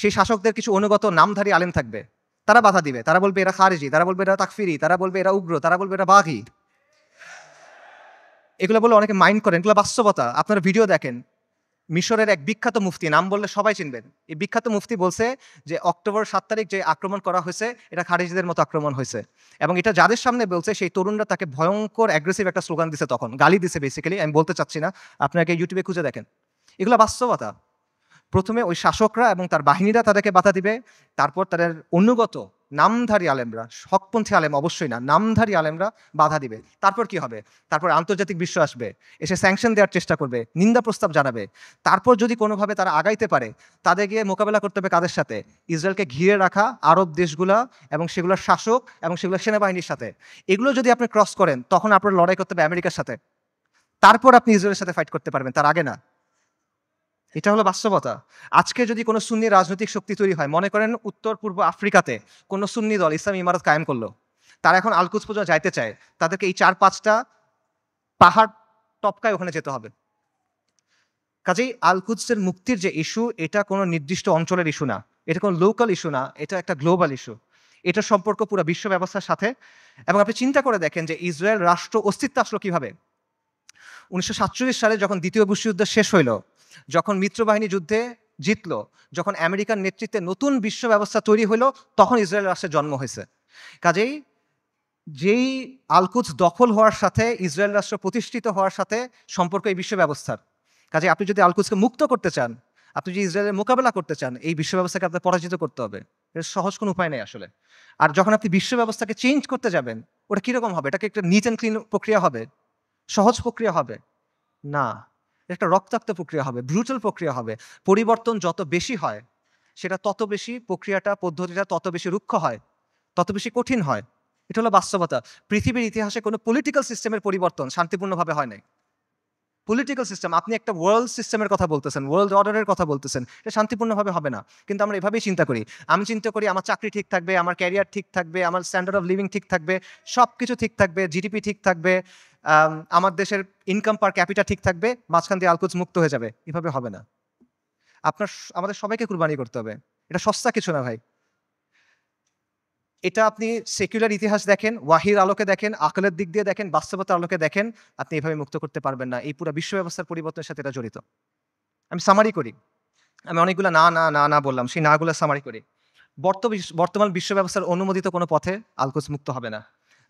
[SPEAKER 1] সেই শাসকদের কিছু অনুগত নামধারী আলেম থাকবে, তারা বাধা দিবে, তারা বলবে এরা খারিজি, তারা বলবে এরা তাকফিরি, তারা বলবে এরা উগ্র, তারা বলবে এরা বাঘি। এগুলো বলে অনেকে মাইন্ড করেন, এগুলো বাস্তবতা। আপনারা ভিডিও দেখেন, মিশরের এক বিখ্যাত মুফতি, নাম বললে সবাই চিনবেন, এই বিখ্যাত মুফতি বলছে যে অক্টোবর 7 তারিখ যে আক্রমণ করা হয়েছে এটা খারিজিদের মতো আক্রমণ হয়েছে, এবং এটা যাদের সামনে বলছে সেই তরুণরা তাকে ভয়ঙ্কর অ্যাগ্রেসিভ একটা স্লোগান দিছে, তখন গালি দিছে বেসিক্যালি, আমি বলতে চাচ্ছি না, আপনাকে ইউটিউবে খুঁজে দেখেন, এগুলো বাস্তবতা। প্রথমে ওই শাসকরা এবং তার বাহিনীরা তাদেরকে বাধা দিবে, তারপর তাদের অনুগত নামধারী আলেমরা, হকপন্থী আলেম অবশ্যই না, নামধারী আলেমরা বাধা দিবে। তারপর কি হবে? তারপর আন্তর্জাতিক বিশ্ব আসবে, এসে স্যাংশন দেওয়ার চেষ্টা করবে, নিন্দা প্রস্তাব জানাবে। তারপর যদি কোনোভাবে তারা আগাইতে পারে, তাদের গিয়ে মোকাবেলা করতে হবে কাদের সাথে? ইসরায়েলকে ঘিরে রাখা আরব দেশগুলা এবং সেগুলোর শাসক এবং সেগুলোর সেনাবাহিনীর সাথে। এগুলো যদি আপনি ক্রস করেন, তখন আপনার লড়াই করতে হবে আমেরিকার সাথে, তারপর আপনি ইসরায়েলের সাথে ফাইট করতে পারবেন, তার আগে না। এটা হলো বাস্তবতা। আজকে যদি কোনো সুন্নি রাজনৈতিক শক্তি তৈরি হয়, মনে করেন উত্তর পূর্ব আফ্রিকাতে কোনো সুন্নি দল ইসলামী ইমারত কায়েম করলো, তারা এখন আল-কুদস পর্যন্ত যাইতে চায়, তাদেরকে এই 4-5টা পাহাড় টপকায় ওখানে যেতে হবে। কাজেই আল-কুদসের মুক্তির যে ইস্যু, এটা কোনো নির্দিষ্ট অঞ্চলের ইস্যু না, এটা কোনো লোকাল ইস্যু না, এটা একটা গ্লোবাল ইস্যু। এটার সম্পর্ক পুরো বিশ্ব ব্যবস্থার সাথে। এবং আপনি চিন্তা করে দেখেন যে ইসরায়েল রাষ্ট্র অস্তিত্ব আসলো কিভাবে। 1947 সালে যখন দ্বিতীয় বিশ্বযুদ্ধ শেষ হইল, যখন মিত্রবাহিনী যুদ্ধে জিতলো, যখন আমেরিকার নেতৃত্বে নতুন বিশ্ব ব্যবস্থা তৈরি হইল, তখন ইসরায়েল রাষ্ট্রের জন্ম হয়েছে। কাজেই যেই আল-কুদস দখল হওয়ার সাথে ইসরায়েল রাষ্ট্র প্রতিষ্ঠিত হওয়ার সাথে সম্পর্ক এই বিশ্ব ব্যবস্থার। কাজে আপনি যদি আল-কুদসকে মুক্ত করতে চান, আপনি যদি ইসরায়েলের মোকাবেলা করতে চান, এই বিশ্ব ব্যবস্থাকে আপনার পরাজিত করতে হবে। এর সহজ কোনো উপায় নেই আসলে। আর যখন আপনি বিশ্ব ব্যবস্থাকে চেঞ্জ করতে যাবেন, ওটা কীরকম হবে? এটাকে একটা নিট অ্যান্ড ক্লিন প্রক্রিয়া হবে? সহজ প্রক্রিয়া হবে না, একটা রক্তাক্ত প্রক্রিয়া হবে, ব্রুটাল প্রক্রিয়া হবে। পরিবর্তন যত বেশি হয়, সেটা তত বেশি প্রক্রিয়াটা, পদ্ধতিটা তত বেশি রুক্ষ হয়, তত বেশি কঠিন হয়। এটা হলো বাস্তবতা। পৃথিবীর ইতিহাসে কোনো পলিটিক্যাল সিস্টেমের পরিবর্তন শান্তিপূর্ণভাবে হয় নাই। পলিটিক্যাল সিস্টেম, আপনি একটা ওয়ার্ল্ড সিস্টেমের কথা বলতেছেন, ওয়ার্ল্ড অর্ডারের কথা বলতেছেন, এটা শান্তিপূর্ণভাবে হবে না। কিন্তু আমরা এভাবেই চিন্তা করি। আমি চিন্তা করি আমার চাকরি ঠিক থাকবে, আমার ক্যারিয়ার ঠিক থাকবে, আমার স্ট্যান্ডার্ড অফ লিভিং ঠিক থাকবে, সব কিছু ঠিক থাকবে, জিডিপি ঠিক থাকবে, আমার দেশের ইনকাম পার ক্যাপিটা ঠিক থাকবে, মাঝখান দিয়ে আল-কুদস মুক্ত হয়ে যাবে। এভাবে হবে না। আমাদের সবাইকে কুরবানি করতে হবে। এটা সস্তা কিছু না ভাই। এটা আপনি সেকুলার ইতিহাস দেখেন, ওয়াহির আলোকে দেখেন, আকলের দিক দিয়ে দেখেন, বাস্তবতার আলোকে দেখেন, আপনি এভাবে মুক্ত করতে পারবেন না। এই পুরো বিশ্ব ব্যবস্থার পরিবর্তনের সাথে এটা জড়িত। আমি সামারি করি। আমি অনেকগুলো না, না, না, না বললাম। সেই না গুলো সামারি করি। বর্তমান বিশ্ব ব্যবস্থার অনুমোদিত কোনো পথে আল-কুদস মুক্ত হবে না।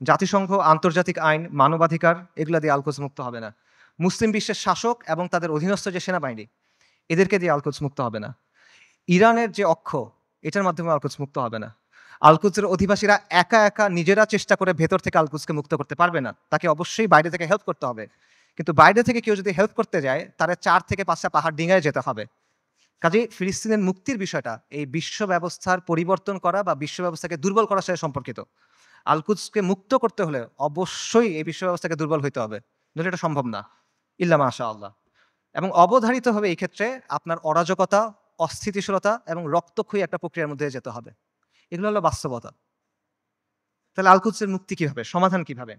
[SPEAKER 1] জাতিসংঘ, আন্তর্জাতিক আইন, মানবাধিকার এগুলা দিয়ে আল-কুদস মুক্ত হবে না। মুসলিম বিশ্বের শাসক এবং তাদের অধীনস্থ যে সেনাবাহিনী, এদেরকে দিয়ে আল-কুদস মুক্ত হবে না। ইরানের যে অক্ষ, এটার মাধ্যমে আল-কুদস মুক্ত হবে না। আল-কুদসের অধিবাসীরা একা একা নিজেরা চেষ্টা করে ভেতর থেকে আল-কুদসকে মুক্ত করতে পারবে না। তাকে অবশ্যই বাইরে থেকে হেল্প করতে হবে। কিন্তু বাইরে থেকে কেউ যদি হেল্প করতে যায়, তারা 4 থেকে 5টা পাহাড় ডিঙায় যেতে হবে। কাজেই ফিলিস্তিনের মুক্তির বিষয়টা এই বিশ্ব ব্যবস্থার পরিবর্তন করা বা বিশ্ব ব্যবস্থাকে দুর্বল করার সাথে সম্পর্কিত। আল-কুদসকে মুক্ত করতে হলে অবশ্যই এই বিশ্ব ব্যবস্থাকে দুর্বল হইতে হবে, নইলে এটা সম্ভব না। ইল্লা মাশাআল্লাহ। এবং অবধারিতভাবে এই ক্ষেত্রে আপনার অরাজকতা, অস্থিতিশীলতা এবং রক্তক্ষয়ী একটা প্রক্রিয়ার মধ্যে যেতে হবে। এগুলো হলো বাস্তবতা। তাহলে আল-কুদসের মুক্তি কিভাবে? সমাধান কিভাবে?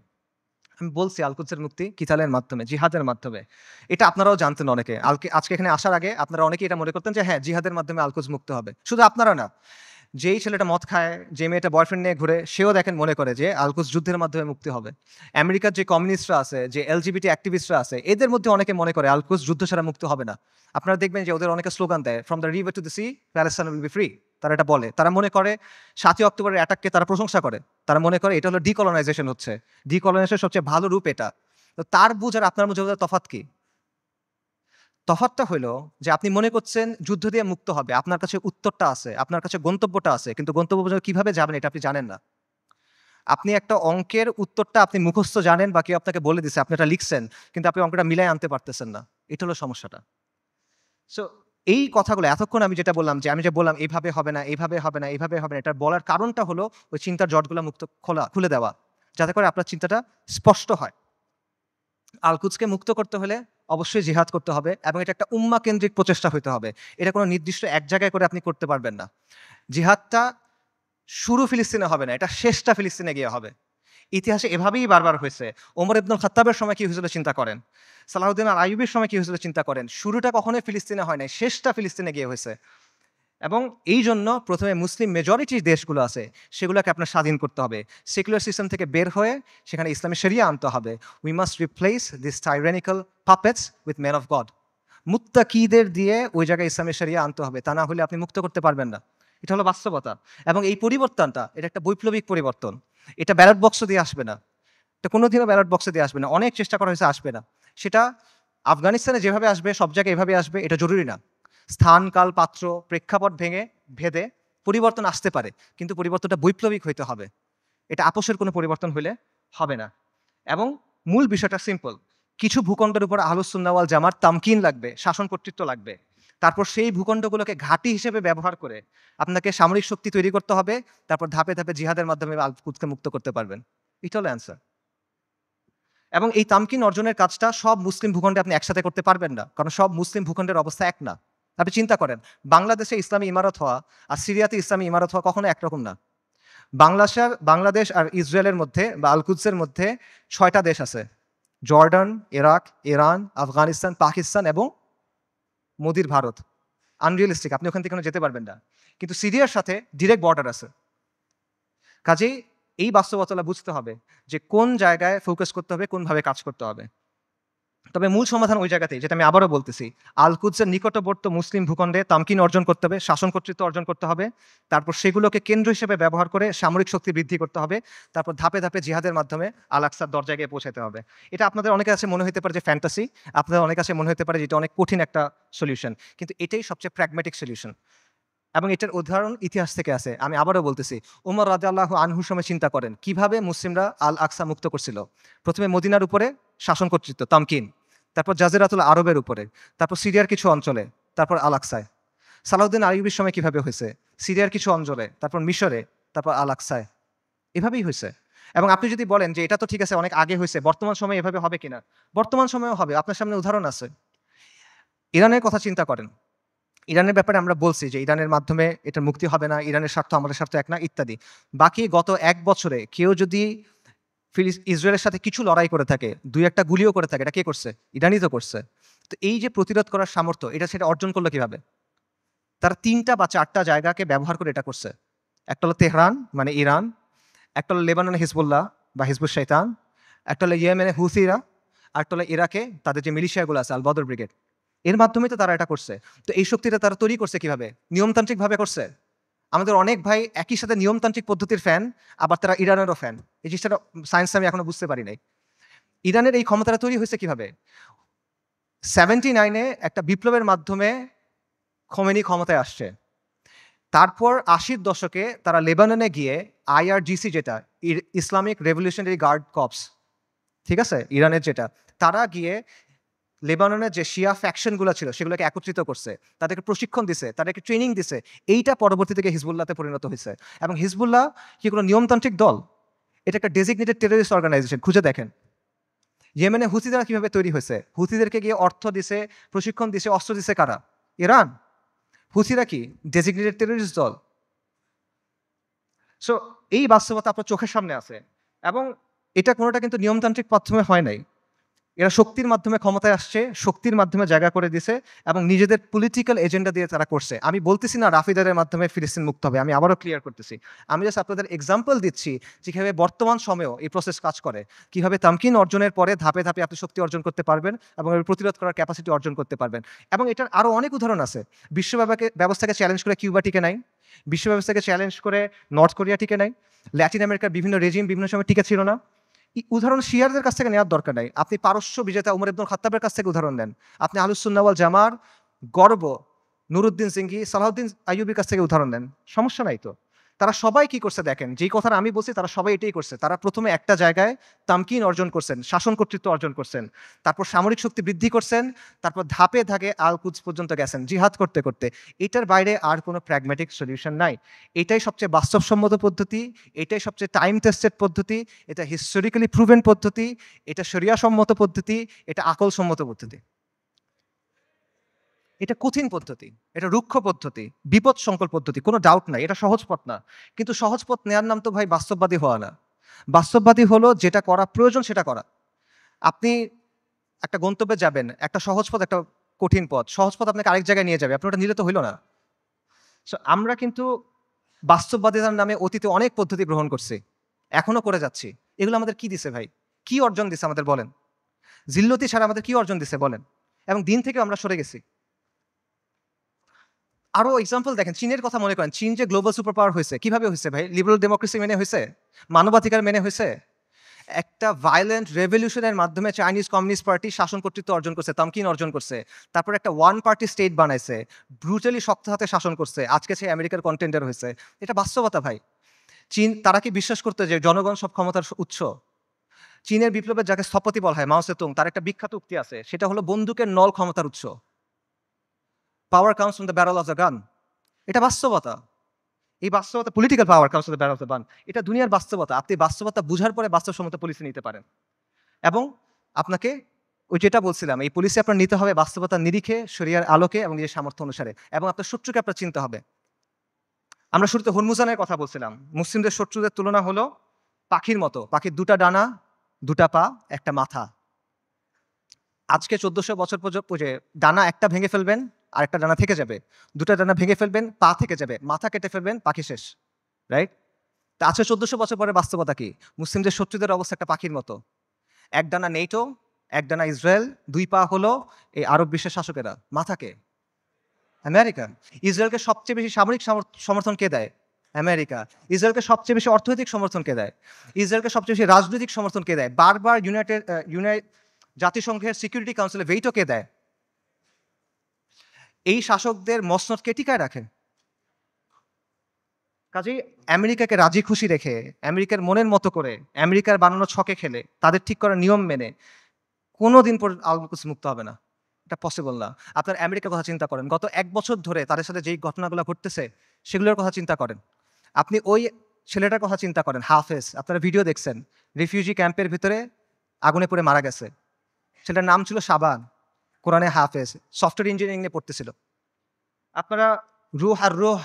[SPEAKER 1] আমি বলছি আল-কুদসের মুক্তি কিতালের মাধ্যমে, জিহাদের মাধ্যমে। এটা আপনারাও জানতেন অনেকে। আজকে এখানে আসার আগে আপনারা অনেকেই এটা মনে করতেন যে হ্যাঁ, জিহাদের মাধ্যমে আল-কুদস মুক্ত হবে। শুধু আপনারা না, যেই ছেলেটা মদ খায়, যে মেয়েটা বয়ফ্রেন্ড নিয়ে ঘুরে, সেও দেখেন মনে করে যে আল-কুদস যুদ্ধের মাধ্যমে মুক্তি হবে। আমেরিকার যে কমিউনিস্টরা আছে, যে এলজিবিটি অ্যাক্টিভিস্টরা আছে, এদের মধ্যে অনেকে মনে করে আল-কুদস যুদ্ধ ছাড়া মুক্ত হবে না। আপনারা দেখবেন যে ওদের অনেকে স্লোগান দেয়, from the river to the sea, Palestine will be free. তারা এটা বলে। তারা মনে করে ৭ই অক্টোবরের অ্যাটাককে তারা প্রশংসা করে। তারা মনে করে এটা হলো ডিকলোনাইজেশন হচ্ছে। ডিকলোনাইজেশনের সবচেয়ে ভালো রূপ এটা। তো তার বুঝ আর আপনার বুঝে তফাৎ কি? তফাৎটা হইল যে আপনি মনে করছেন যুদ্ধ দিয়ে মুক্ত হবে। আপনার কাছে উত্তরটা আছে, আপনার কাছে গন্তব্যটা আছে। কিন্তু গন্তব্য পর্যন্ত কিভাবে যাবেন এটা আপনি জানেন না। আপনি একটা অঙ্কের উত্তরটা আপনি মুখস্থ জানেন বা কেউ আপনাকে বলে দিছে, আপনি এটা লিখছেন, কিন্তু আপনি অঙ্কটা মিলায় আনতে পারতেছেন না। এটা হলো সমস্যাটা। সো এই কথাগুলো এতক্ষণ আমি যেটা বললাম যে এইভাবে হবে না, এইভাবে হবে না, এইভাবে হবে না। এটা বলার কারণটা হলো ওই চিন্তার জটগুলো খুলে দেওয়া। যাতে করে আপনার চিন্তাটা স্পষ্ট হয়। আল-কুদসকে মুক্ত করতে হলে অবশ্যই জিহাদ করতে হবে এবং এটা একটা উম্মাহ কেন্দ্রিক প্রচেষ্টা হইতে হবে। এটা কোনো নির্দিষ্ট এক জায়গায় করে আপনি করতে পারবেন না। জিহাদটা শুরু ফিলিস্তিনে হবে না, এটা শেষটা ফিলিস্তিনে গিয়ে হবে। ইতিহাসে এভাবেই বারবার হয়েছে। ওমর ইবনুল খাত্তাবের সময় কি হয়েছিল চিন্তা করেন। সালাহউদ্দিন আল আইয়ুবের সময় কি হয়েছিল চিন্তা করেন। শুরুটা কখনোই ফিলিস্তিনে হয় নাই, শেষটা ফিলিস্তিনে গিয়ে হয়েছে। এবং এই জন্য প্রথমে মুসলিম মেজরিটি দেশগুলো আছে, সেগুলোকে আপনার স্বাধীন করতে হবে। সেকুলার সিস্টেম থেকে বের হয়ে সেখানে ইসলামী শরিয়া আনতে হবে। We must replace this tyrannical puppets with men of God. মুত্তাকিদের দিয়ে ওই জায়গায় ইসলামের শরিয়া আনতে হবে, তা না হলে আপনি মুক্ত করতে পারবেন না। এটা হলো বাস্তবতা। এবং এই পরিবর্তনটা এটা একটা বৈপ্লবিক পরিবর্তন। এটা ব্যালট বক্স দিয়ে আসবে না, এটা কোনোদিনও ব্যালট বক্সে দিয়ে আসবে না। অনেক চেষ্টা করা হয়েছে, আসবে না। সেটা আফগানিস্তানে যেভাবে আসবে সব জায়গায় এভাবে আসবে এটা জরুরি না। স্থান, কাল, পাত্র, প্রেক্ষাপট ভেদে পরিবর্তন আসতে পারে, কিন্তু পরিবর্তনটা বৈপ্লবিক হইতে হবে। এটা আপোষের কোনো পরিবর্তন হলে হবে না। এবং মূল বিষয়টা সিম্পল, কিছু ভূখণ্ডের উপর আহলুস সুন্নাহ ওয়াল জামাত তামকিন লাগবে, শাসন কর্তৃত্ব লাগবে। তারপর সেই ভূখণ্ডগুলোকে ঘাঁটি হিসেবে ব্যবহার করে আপনাকে সামরিক শক্তি তৈরি করতে হবে। তারপর ধাপে ধাপে জিহাদের মাধ্যমে আল কুদকে মুক্ত করতে পারবেন। এটা হলো অ্যান্সার। এবং এই তামকিন অর্জনের কাজটা সব মুসলিম ভূখণ্ডে আপনি একসাথে করতে পারবেন না, কারণ সব মুসলিম ভূখণ্ডের অবস্থা এক না। আপনি চিন্তা করেন, বাংলাদেশে ইসলামী ইমারত হওয়া আর সিরিয়াতে ইসলামী ইমারত হওয়া কখনো একরকম না। বাংলাদেশ আর ইসরায়েলের মধ্যে বা আল কুদসের মধ্যে 6টা দেশ আছে: Jordan, Iraq, Iran, Afghanistan, Pakistan এবং মোদির ভারত। আনরিয়েলিস্টিক, আপনি ওখান থেকে যেতে পারবেন না। কিন্তু সিরিয়ার সাথে ডিরেক্ট বর্ডার আছে। কাজেই এই বাস্তবতা বুঝতে হবে যে কোন জায়গায় ফোকাস করতে হবে, কোনভাবে কাজ করতে হবে। তবে মূল সমাধান ওই জায়গাতেই, যেটা আমি আবারও বলতেছি, আল কুদসের নিকটবর্তী মুসলিম ভূখণ্ডে তামকিন অর্জন করতে হবে, শাসন কর্তৃত্ব অর্জন করতে হবে। তারপর সেগুলোকে কেন্দ্র হিসেবে ব্যবহার করে সামরিক শক্তি বৃদ্ধি করতে হবে। তারপর ধাপে ধাপে জিহাদের মাধ্যমে আল আকসার দরজায় গিয়ে পৌঁছাতে হবে। এটা আপনাদের অনেকের কাছে মনে হতে পারে যে ফ্যান্টাসি, আপনাদের অনেক কাছে মনে হতে পারে যে এটা অনেক কঠিন একটা সলিউশন, কিন্তু এটাই সবচেয়ে প্র্যাগম্যাটিক সলিউশন। এবং এটার উদাহরণ ইতিহাস থেকে আছে। আমি আবারও বলতেছি, উমর রাদিয়াল্লাহু আনহুর সময় চিন্তা করেন কিভাবে মুসলিমরা আল আকসা মুক্ত করছিল। প্রথমে মদিনার উপরে শাসন কর্তৃত্ব তামকিন, তারপর জাজিরাতুল আরবের উপরে, তারপর সিরিয়ার কিছু অঞ্চলে, তারপর আল আকসায়। সালাউদ্দিন আইয়ুবীর সময় কিভাবে হয়েছে, সিরিয়ার কিছু অঞ্চলে, তারপর মিশরে, তারপর আল আকসায়। এভাবেই হয়েছে। এবং আপনি যদি বলেন যে এটা তো ঠিক আছে, অনেক আগে হয়েছে, বর্তমান সময়ে এভাবে হবে কিনা, বর্তমান সময়েও হবে। আপনার সামনে উদাহরণ আছে। ইরানের কথা চিন্তা করেন। ইরানের ব্যাপারে আমরা বলছি যে ইরানের মাধ্যমে এটার মুক্তি হবে না, ইরানের স্বার্থ আমাদের স্বার্থ এক না, ইত্যাদি। বাকি গত 1 বছরে কেউ যদি ইসরায়েলের সাথে কিছু লড়াই করে থাকে, 2-1টা গুলিও করে থাকে, এটা কে করছে? ইরানই তো করছে। তো এই যে প্রতিরোধ করার সামর্থ্য, সেটা অর্জন করলো কিভাবে? তারা 3টা বা 4টা জায়গাকে ব্যবহার করে এটা করছে। একটা হলো তেহরান মানে ইরান, একটা হলো লেবাননে হিজবুল্লাহ বা হিজবুল শয়তান, একটা হলো ইয়েমেনে হুথিরা, আরেকটা হলো ইরাকে তাদের যে মিলিশিয়াগুলো আছে আল বদর ব্রিগেড। এর মাধ্যমেই তো তারা এটা করছে। তো এই শক্তিটা তারা তৈরি করছে কিভাবে? নিয়মতান্ত্রিকভাবে করছে। আমাদের অনেক ভাই একই সাথে নিয়মতান্ত্রিক পদ্ধতির ফ্যান, আবার তারা ইরানেরও ফ্যান। এই জিনিসটা সায়েন্স আমি এখনো বুঝতে পারি নাই। ইরানের এই ক্ষমতাটা তৈরি হয়েছে কিভাবে? 79-এ একটা বিপ্লবের মাধ্যমে খোমেনি ক্ষমতায় আসছে। তারপর 80-র দশকে তারা লেবাননে গিয়ে IRGC, যেটা ইসলামিক রেভলিউশনারি গার্ড কর্পস, ঠিক আছে, ইরানের যেটা, তারা গিয়ে লেবাননের যে শিয়া ফ্যাকশনগুলো ছিল সেগুলোকে একত্রিত করছে, তাদেরকে প্রশিক্ষণ দিছে, তাদেরকে ট্রেনিং দিছে। এইটা পরবর্তী থেকে হিজবুল্লাহতে পরিণত হয়েছে। এবং হিজবুল্লাহ কি কোনো নিয়মতান্ত্রিক দল? এটা একটা ডেজিগনেটেড টেররিস্ট অর্গানাইজেশন। খুঁজে দেখেন ইয়েমেনে হুথিরা কিভাবে তৈরি হয়েছে। হুথিদেরকে গিয়ে অর্থ দিছে, প্রশিক্ষণ দিছে, অস্ত্র দিছে কারা? ইরান। হুথিরা কি ডেজিগনেটেড টেররিস্ট দল? সো এই বাস্তবতা আপনার চোখের সামনে আছে। এবং এটা কোনোটা কিন্তু নিয়মতান্ত্রিক মাধ্যমে হয় নাই। এরা শক্তির মাধ্যমে ক্ষমতায় আসছে, শক্তির মাধ্যমে জায়গা করে দিছে এবং নিজেদের পলিটিক্যাল এজেন্ডা দিয়ে তারা করছে। আমি বলতেছি না রাফিদারের মাধ্যমে ফিলিস্তিন মুক্ত হবে, আমি আবারও ক্লিয়ার করতেছি। আমি জাস্ট আপনাদের এক্সাম্পল দিচ্ছি যে কীভাবে বর্তমান সময়েও এই প্রসেস কাজ করে, কীভাবে তামকিন অর্জনের পরে ধাপে ধাপে আপনি শক্তি অর্জন করতে পারবেন এবং এর প্রতিরোধ করার ক্যাপাসিটি অর্জন করতে পারবেন। এবং এটার আরও অনেক উদাহরণ আছে। বিশ্ব ব্যবস্থাকে চ্যালেঞ্জ করে কিউবা টিকে নাই, বিশ্ব ব্যবস্থাকে চ্যালেঞ্জ করে নর্থ কোরিয়া টিকে নাই, ল্যাটিন আমেরিকার বিভিন্ন রেজিম বিভিন্ন সময় টিকে ছিল না। উদাহরণ শিয়ারদের কাছ থেকে নেওয়ার দরকার নাই, আপনি পারস্য বিজেতা উমর ইবনুল খাত্তাবের কাছ থেকে উদাহরণ নেন, আপনি আহলুস সুন্নাহ ওয়াল জামার গর্ব নুরুদ্দিন সিংহি, সালাউদ্দিন আইয়ুবীর কাছ থেকে উদাহরণ নেন, সমস্যা নাই তো। তারা সবাই কি করছে দেখেন, যেই কথাটা আমি বলছি তারা সবাই এটাই করছে। তারা প্রথমে একটা জায়গায় তামকিন অর্জন করছেন, শাসন কর্তৃত্ব অর্জন করছেন, তারপর সামরিক শক্তি বৃদ্ধি করছেন, তারপর ধাপে ধাপে আল কুদস পর্যন্ত গেছেন জিহাদ করতে করতে। এটার বাইরে আর কোনো প্র্যাগম্যাটিক সলিউশন নাই। এটাই সবচেয়ে বাস্তবসম্মত পদ্ধতি, এটাই সবচেয়ে টাইম টেস্টেড পদ্ধতি, এটা হিস্টোরিক্যালি প্রুভেন পদ্ধতি, এটা শরিয়া সম্মত পদ্ধতি, এটা আকল সম্মত পদ্ধতি। এটা কঠিন পদ্ধতি, এটা রুক্ষ পদ্ধতি, বিপদ সংকল পদ্ধতি, কোনো ডাউট নাই, এটা সহজ পথ না। কিন্তু সহজ পথ নেওয়ার নাম তো ভাই বাস্তববাদী হওয়া না। বাস্তববাদী হলো যেটা করা প্রয়োজন সেটা করা। আপনি একটা গন্তব্যে যাবেন, একটা সহজ পথ, একটা কঠিন পথ। সহজ পথ আপনাকে আরেক জায়গায় নিয়ে যাবে, আপনি ওটা নিলে তো হইল না। সো আমরা কিন্তু বাস্তববাদিতার নামে অতীতে অনেক পদ্ধতি গ্রহণ করছি, এখনো করে যাচ্ছি। এগুলো আমাদের কি দিছে ভাই? কি অর্জন দিছে আমাদের বলেন? জিল্লতি ছাড়া আমাদের কি অর্জন দিছে বলেন? এবং দিন থেকে আমরা সরে গেছি। আরো এক্সাম্পল দেখেন, চীনের কথা মনে করেন। চীন যে গ্লোবাল সুপার পাওয়ার হয়েছে, কিভাবে হয়েছে ভাই? লিবারাল ডেমোক্রেসি মেনে হয়েছে? মানবাধিকার মেনে হয়েছে? একটা ভায়োলেন্ট রেভলিউশনের মাধ্যমে চাইনিজ কমিউনিস্ট পার্টি শাসন কর্তৃত্ব অর্জন করছে, তামকিন অর্জন করছে। তারপর একটা ওয়ান পার্টি স্টেট বানাইছে, ব্রুটালি শক্ত হাতে শাসন করছে, আজকে সে আমেরিকার কন্টেন্ডার হয়েছে। এটা বাস্তবতা ভাই। চীন, তারা কি বিশ্বাস করতে যে জনগণ সব ক্ষমতার উৎস? চীনের বিপ্লবের যাকে স্থপতি বলা হয়, মাও সেতুং, তার একটা বিখ্যাত উক্তি আছে, সেটা হলো বন্দুকের নল ক্ষমতার উৎস। পাওয়ার comes from the barrel of the gun. এটা বাস্তবতা। এই বাস্তবতা, political power comes from the barrel of the gun. এটা দুনিয়ার বাস্তবতা। আপনি বাস্তবতা বুঝার পরে বাস্তবসম্মত পলিসি নিতে পারেন। এবং আপনাকে ওই যেটা বলছিলাম, এই পলিসি আপনার নিতে হবে বাস্তবতার নিরিখে, শরিয়ার আলোকে এবং নিজের সামর্থ্য অনুসারে, এবং আপনার শত্রুকে আপনার চিনতে হবে। আমরা শুরুতে হরমুজানের কথা বলছিলাম। মুসলিমদের শত্রুদের তুলনা হলো পাখির মতো। পাখির দুটা ডানা, দুটা পা, একটা মাথা। আজকে 1400 বছর পর্যন্ত ডানা একটা ভেঙে ফেলবেন, আর একটা ডানা থেকে যাবে। দুটা ডানা ভেঙে ফেলবেন, পা থেকে যাবে। মাথা কেটে ফেলবেন, পাখি শেষ। রাইট? তা আজকে 1400 বছর পরে বাস্তবতা কি? মুসলিমদের শত্রুদের অবস্থা একটা পাখির মতো। এক ডানা নেটো, এক ডানা ইসরায়েল, দুই পা হলো এই আরব বিশ্বের শাসকেরা। মাথাকে আমেরিকা। ইসরায়েলকে সবচেয়ে বেশি সামরিক সমর্থন কে দেয়? আমেরিকা। ইসরায়েলকে সবচেয়ে বেশি অর্থনৈতিক সমর্থন কে দেয়? ইসরায়েলকে সবচেয়ে বেশি রাজনৈতিক সমর্থন কে দেয়? বারবার জাতিসংঘের সিকিউরিটি কাউন্সিলে ভেটো কে দেয়? এই শাসকদের মসনদ কে টিকায় রাখে? কাজেই আমেরিকাকে রাজি খুশি রেখে, আমেরিকার মনের মতো করে, আমেরিকার বানানো ছকে খেলে, তাদের ঠিক করা নিয়ম মেনে কোনোদিন পর আল-কুদস মুক্ত হবে না। এটা পসিবল না। আপনার আমেরিকার কথা চিন্তা করেন। গত ১ বছর ধরে তাদের সাথে যেই ঘটনাগুলো ঘটতেছে, সেগুলোর কথা চিন্তা করেন। আপনি ওই ছেলেটার কথা চিন্তা করেন, হাফেজ। আপনারা ভিডিও দেখছেন। রিফিউজি ক্যাম্পের ভিতরে আগুনে পুড়ে মারা গেছে। ছেলেটার নাম ছিল শাবান, কোরআনে হাফেজ, সফটওয়্যার ইঞ্জিনিয়ারিং নিয়ে পড়তেছিল। আপনারা রুহ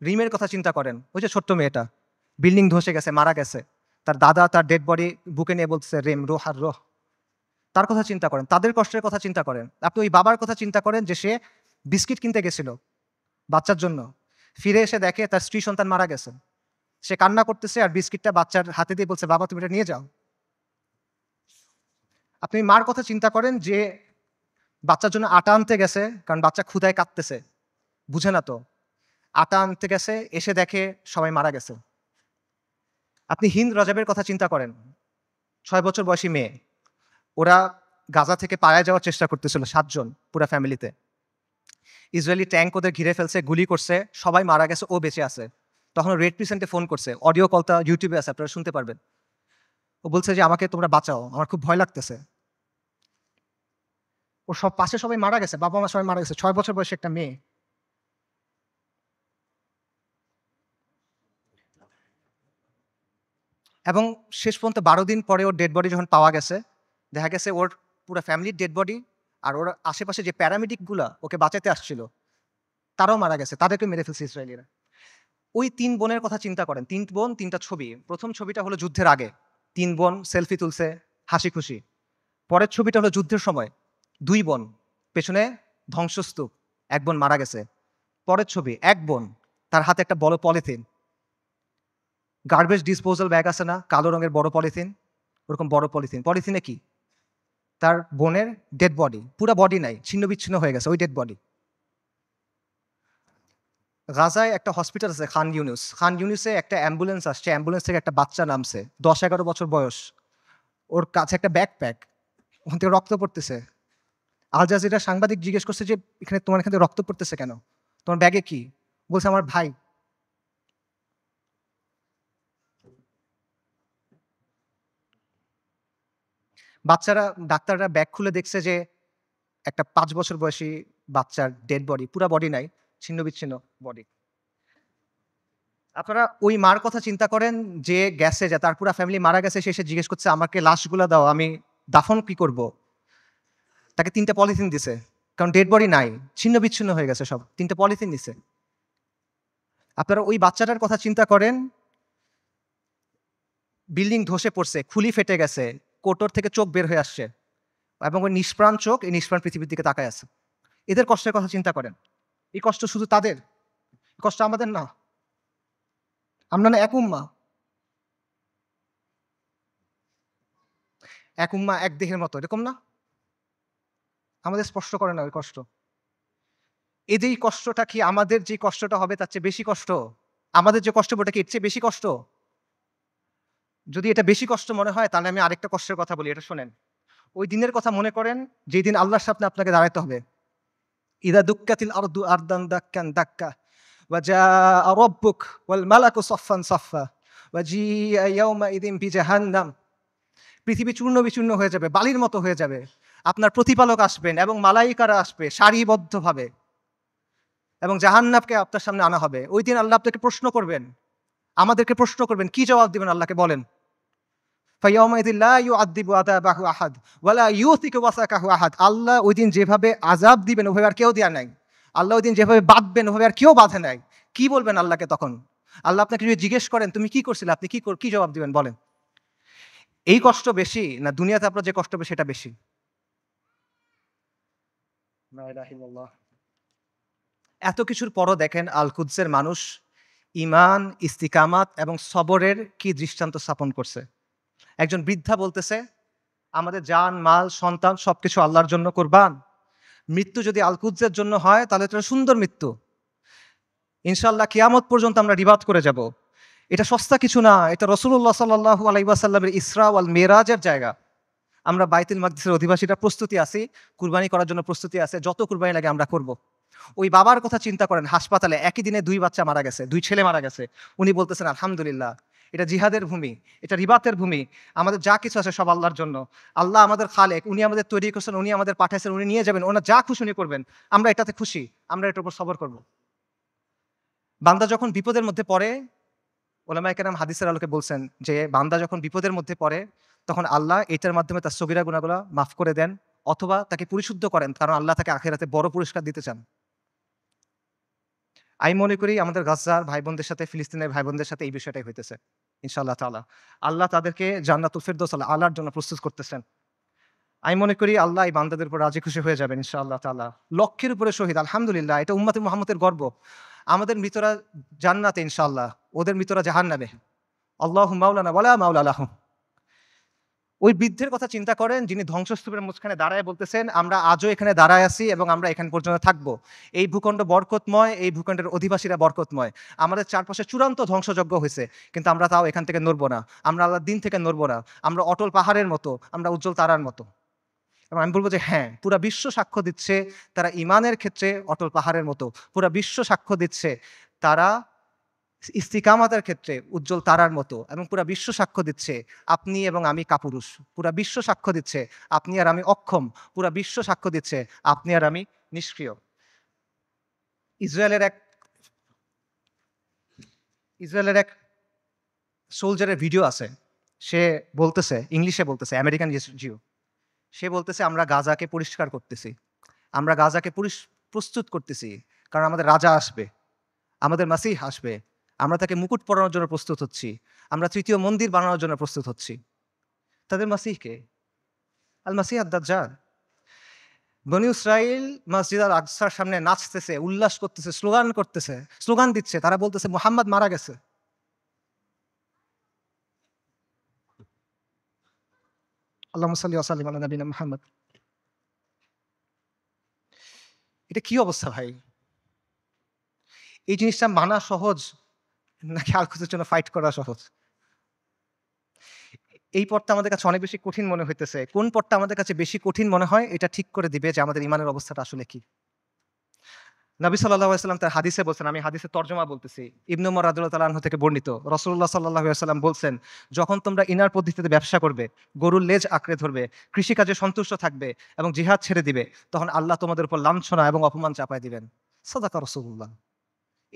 [SPEAKER 1] রিমের কথা চিন্তা করেন। ওই যে ছোট্ট মেয়েটা, বিল্ডিং ধসে গেছে, মারা গেছে। তার দাদা তার ডেড বডি বুকে নিয়ে বলতেছে, রিম, রুহ। তার কথা চিন্তা করেন, তাদের কষ্টের কথা চিন্তা করেন। আপনি ওই বাবার কথা চিন্তা করেন যে সে বিস্কিট কিনতে গেছিল বাচ্চার জন্য, ফিরে এসে দেখে তার স্ত্রী সন্তান মারা গেছে। সে কান্না করতেছে আর বিস্কিটটা বাচ্চার হাতে দিয়ে বলছে, বাবা তুমি এটা নিয়ে যাও। আপনি মার কথা চিন্তা করেন যে বাচ্চার জন্য আটা আনতে গেছে, কারণ বাচ্চা ক্ষুধায় কাঁদতেছে, বুঝে না তো। আটা আনতে গেছে, এসে দেখে সবাই মারা গেছে। আপনি হিন্দ রজাবের কথা চিন্তা করেন, 6 বছর বয়সী মেয়ে। ওরা গাজা থেকে পালায় যাওয়ার চেষ্টা করতেছিল, 7 জন পুরা ফ্যামিলিতে। ইসরায়েলি ট্যাঙ্ক ওদের ঘিরে ফেলছে, গুলি করছে, সবাই মারা গেছে, ও বেঁচে আছে। তখন রেড ক্রিসেন্টে ফোন করছে, অডিও কলটা ইউটিউবে আছে, আপনারা শুনতে পারবেন। ও বলছে যে আমাকে তোমরা বাঁচাও, আমার খুব ভয় লাগতেছে। ওর সব পাশে সবাই মারা গেছে, বাবা মা সবাই মারা গেছে, 6 বছর বয়সী একটা মেয়ে। এবং শেষ পর্যন্ত 12 দিন পরে ওর ডেড বডি যখন পাওয়া গেছে, দেখা গেছে ওর পুরো ফ্যামিলির ডেড বডি, আর ওর আশেপাশে যে প্যারামেডিকগুলা ওকে বাঁচাতে আসছিল তারাও মারা গেছে, তাদেরকে মেরে ফেলছে ইসরায়েলিরা। ওই 3 বোনের কথা চিন্তা করেন, 3 বোন 3টা ছবি। প্রথম ছবিটা হলো যুদ্ধের আগে, 3 বোন সেলফি তুলছে হাসি খুশি। পরের ছবিটা হলো যুদ্ধের সময়, 2 বোন, পেছনে ধ্বংসস্তূপ, 1 বোন মারা গেছে। পরের ছবি, 1 বোন, তার হাতে একটা বড় পলিথিন, গার্বেজ ডিসপোজাল ব্যাগ আছে না, কালো রঙের বড় পলিথিন, ওরকম বড় পলিথিন। পলিথিনে কি? তার বোনের ডেড বডি, পুরা বডি নাই, ছিন্ন বিচ্ছিন্ন হয়ে গেছে ওই ডেড বডি। গাজায় একটা হসপিটাল আছে খান ইউনুস। খান ইউনুসে একটা অ্যাম্বুলেন্স আসছে, অ্যাম্বুলেন্স থেকে একটা বাচ্চা নামছে, 10-11 বছর বয়স। ওর কাছে একটা ব্যাকপ্যাক, ওখান থেকে রক্ত পড়তেছে। আল জাজিরা সাংবাদিক জিজ্ঞেস করছে যে এখানে তোমার এখান থেকে রক্ত পড়তেছে কেন, তোমার ব্যাগে কি? বলছে আমার ভাই। বাচ্চারা, ডাক্তাররা ব্যাগ খুলে দেখছে যে একটা 5 বছর বয়সী বাচ্চার ডেড বডি, পুরা বডি নাই, ছিন্ন বিচ্ছিন্ন বডি। আপনারা ওই মার কথা চিন্তা করেন যে গেছে, যে তার পুরা ফ্যামিলি মারা গেছে, সে এসে জিজ্ঞেস করছে আমাকে লাশগুলা দাও, আমি দাফন কি করব? তাকে 3টা পলিথিন দিছে, কারণ ডেড বডি নাই, ছিন্ন বিচ্ছিন্ন হয়ে গেছে সব, 3টা পলিথিন দিছে। আপনারা ওই বাচ্চাটার কথা চিন্তা করেন, বিল্ডিং ধসে পড়ছে, খুলি ফেটে গেছে, কোটর থেকে চোখ বের হয়ে আসছে, এবং ওই নিষ্প্রাণ চোখ এই নিষ্প্রাণ পৃথিবীর দিকে তাকায় আছে। এদের কষ্টের কথা চিন্তা করেন। এই কষ্ট শুধু তাদের, এই কষ্ট আমাদের না। আমরা না এক উম্মা, এক উম্মা এক দেহের মতো, এরকম না? আমাদের স্পর্শ করে না ওই কষ্ট। এই যে এই কষ্টটা কি আমাদের যে কষ্টটা হবে তার চেয়ে বেশি কষ্ট? আমাদের যে কষ্ট ওটা কি এর চেয়ে বেশি কষ্ট? যদি এটা বেশি কষ্ট মনে হয় তাহলে আমি আরেকটা কষ্টের কথা বলি, এটা শোনেন। ওই দিনের কথা মনে করেন যেদিন আল্লাহর সামনে আপনাকে দাঁড়াইতে হবে। ইদা দুক্কাতিল আরদু আরদান দাক্কান দাক্কা ওয়া জাআ রাব্বুক ওয়াল মালাকু সাফফান সাফফা ওয়া জিআ ইয়াওমাইযিন বিজাহান্নাম। পৃথিবী চূর্ণ-বিচূর্ণ হয়ে যাবে, বালির মতো হয়ে যাবে। আপনার প্রতিপালক আসবেন এবং মালাইকারা আসবে সারিবদ্ধভাবে এবং জাহান্নামকে আপনার সামনে আনা হবে। ওই দিন আল্লাহ আপনাকে প্রশ্ন করবেন, আমাদেরকে প্রশ্ন করবেন। কি জবাব দিবেন আল্লাহকে বলেন? ফাইয়াউমাইযিন লা ইউআদ্দিবু আযাবাহু আহাদ ওয়া লা ইউথিকু ওয়াসাকাহু আহাদ। আল্লাহ ওই দিন যেভাবে আযাব দিবেন ওভাবে আর কেউ দেয়া নাই। আল্লাহ ওই দিন যেভাবে বাঁধবেন ওভাবে আর কেউ বাঁধে নাই। কি বলবেন আল্লাহকে তখন? আল্লাহ আপনাকে যদি জিজ্ঞেস করেন তুমি কি করছিলে, আপনি কি জবাব দিবেন বলেন? এই কষ্ট বেশি না দুনিয়াতে আপনার যে কষ্ট হবে সেটা বেশি? লা ইলাহা ইল্লাল্লাহ। এত কিছুর পরও দেখেন আল কুদসের মানুষ ঈমান, ইস্তিকামাত এবং সবরের কি দৃষ্টান্ত স্থাপন করছে। একজন বৃদ্ধা বলতেছে, আমাদের জান, মাল, সন্তান সবকিছু আল্লাহর জন্য কুরবান। মৃত্যু যদি আল কুদসের জন্য হয় তাহলে এটা সুন্দর মৃত্যু। ইনশাআল্লাহ কিয়ামত পর্যন্ত আমরা রিবাদ করে যাব। এটা সস্তা কিছু না, এটা রাসূলুল্লাহ সাল্লাল্লাহু আলাইহি ওয়াসাল্লামের ইসরা ওয়াল মিরাজের জায়গা। আমরা বাইতুল মাকদিসের অধিবাসীরা প্রস্তুতি আছি, কুরবানি করার জন্য প্রস্তুতি আছে, যত কুরবানি লাগে আমরা করব। ওই বাবার কথা চিন্তা করেন, হাসপাতালে একই দিনে 2 বাচ্চা মারা গেছে, 2 ছেলে মারা গেছে। উনি বলতেছেন আলহামদুলিল্লাহ, এটা জিহাদের ভূমি, এটা রিবাতের ভূমি। আমাদের যা কিছু আছে সব আল্লাহর জন্য। আল্লাহ আমাদের খালেক, উনি আমাদের তৈরি করছেন, উনি আমাদের পাঠাইছেন, উনি নিয়ে যাবেন, ওনার যা খুশি উনি করবেন। আমরা এটাতে খুশি, আমরা এটার উপর সবর করব। বান্দা যখন বিপদের মধ্যে পড়ে, ওলামায়ে কেরাম হাদিসের আলোকে বলছেন যে বান্দা যখন বিপদের মধ্যে পড়ে তখন আল্লাহ এটার মাধ্যমে তার সগীরা গুনাহগুলো মাফ করে দেন অথবা তাকে পরিশুদ্ধ করেন, কারণ আল্লাহ তাকে আখিরাতে বড় পুরস্কার দিতে চান। আমি মনে করি আমাদের গাজ্জার ভাই বোনদের সাথে, ফিলিস্তিনের ভাই বোনদের সাথে এই বিষয়টাই হইতেছে। ইনশাআল্লাহ তাআলা আল্লাহ তাদেরকে জান্নাতুল ফেরদৌস আলার জন্য প্রস্তুত করতেছেন। আমি মনে করি আল্লাহ এই বান্দাদের উপর রাজি খুশি হয়ে যাবেন ইনশাআল্লাহ তাআলা। লক্ষের উপরে শহীদ, আলহামদুলিল্লাহ, এটা উম্মতে মুহাম্মদের গর্ব। আমাদের মৃতরা জান্নাতে ইনশাআল্লাহ, ওদের মৃতরা জাহান্নামে। আল্লাহু মাওলানা ওয়ালা মাওলা লাহুম। ওই বৃদ্ধের কথা চিন্তা করেন যিনি ধ্বংসস্তূপের মাঝখানে দাঁড়ায় বলতেছেন, আমরা আজও এখানে দাঁড়ায় আছি এবং আমরা এখান পর্যন্ত থাকবো। এই ভূখণ্ড বরকতময়, এই ভূখণ্ডের অধিবাসীরা বরকতময়। আমাদের চারপাশে চূড়ান্ত ধ্বংসযজ্ঞ হয়েছে, কিন্তু আমরা তাও এখান থেকে নড়বো না। আমরা আল্লাহর দিন থেকে নড়বো না। আমরা অটল পাহাড়ের মতো, আমরা উজ্জ্বল তারার মতো। এবং আমি বলবো যে হ্যাঁ, পুরা বিশ্ব সাক্ষ্য দিচ্ছে তারা ঈমানের ক্ষেত্রে অটল পাহাড়ের মতো। পুরা বিশ্ব সাক্ষ্য দিচ্ছে তারা ইস্তিকামাতের ক্ষেত্রে উজ্জ্বল তারার মতো, এবং পুরা বিশ্ব সাক্ষ্য দিচ্ছে আপনি এবং আমি কাপুরুষ। পুরা বিশ্ব সাক্ষ্য দিচ্ছে আপনি আর আমি অক্ষম। পুরা বিশ্ব সাক্ষ্য দিচ্ছে আপনি আর আমি নিষ্ক্রিয়। ইসরায়েলের এক ইসরায়েলের এক সোলজারের ভিডিও আছে। সে বলতেছে, ইংলিশে বলতেছে, আমেরিকান জিও। সে বলতেছে আমরা গাজাকে পরিষ্কার করতেছি, আমরা গাজাকে প্রস্তুত করতেছি, কারণ আমাদের রাজা আসবে, আমাদের মাসিহ আসবে। আমরা তাকে মুকুট পরানোর জন্য প্রস্তুত হচ্ছি, আমরা তৃতীয় মন্দির বানানোর জন্য প্রস্তুত হচ্ছি। তাদের মাসিহকে আল মাসিহ আদ-দাজ্জাল। বনী ইসরাইল মসজিদ আল আকসার সামনে নাচতেছে, উল্লাস করতেছে, স্লোগান করতেছে, স্লোগান দিচ্ছে। তারা বলতেছে মুহাম্মদ মারা গেছে। আল্লাহুম্মা সাল্লি ওয়া সাল্লিম আলা নবিয়িনা মুহাম্মদ। এটা কি অবস্থা ভাই? এই জিনিসটা মানা সহজ নাকি আল কুদসের জন্য ফাইট করা সহজ? এই পথটা আমাদের কাছে অনেক বেশি কঠিন মনে হইতেছে। কোন পথটা আমাদের কাছে বেশি কঠিন মনে হয় এটা ঠিক করে দিবে যে আমাদের ঈমানের অবস্থাটা আসলে কি। নবী সাল্লাল্লাহু আলাইহি ওয়াসাল্লাম তার হাদিসে বলছেন, আমি হাদিসের তর্জমা বলতেছি। ইবনে উমর রাদিয়াল্লাহু তাআলা আনহু থেকে বর্ণিত। রাসূলুল্লাহ সাল্লাল্লাহু আলাইহি ওয়াসাল্লাম বলছেন, যখন তোমরা ইনার পদ্ধতিতে ব্যবসা করবে, গরুর লেজ আঁকড়ে ধরবে, কৃষিকাজে সন্তুষ্ট থাকবে এবং জিহাদ ছেড়ে দিবে, তখন আল্লাহ তোমাদের উপর লাঞ্ছনা এবং অপমান চাপায় দিবেন। সাদাকা রাসূলুল্লাহ।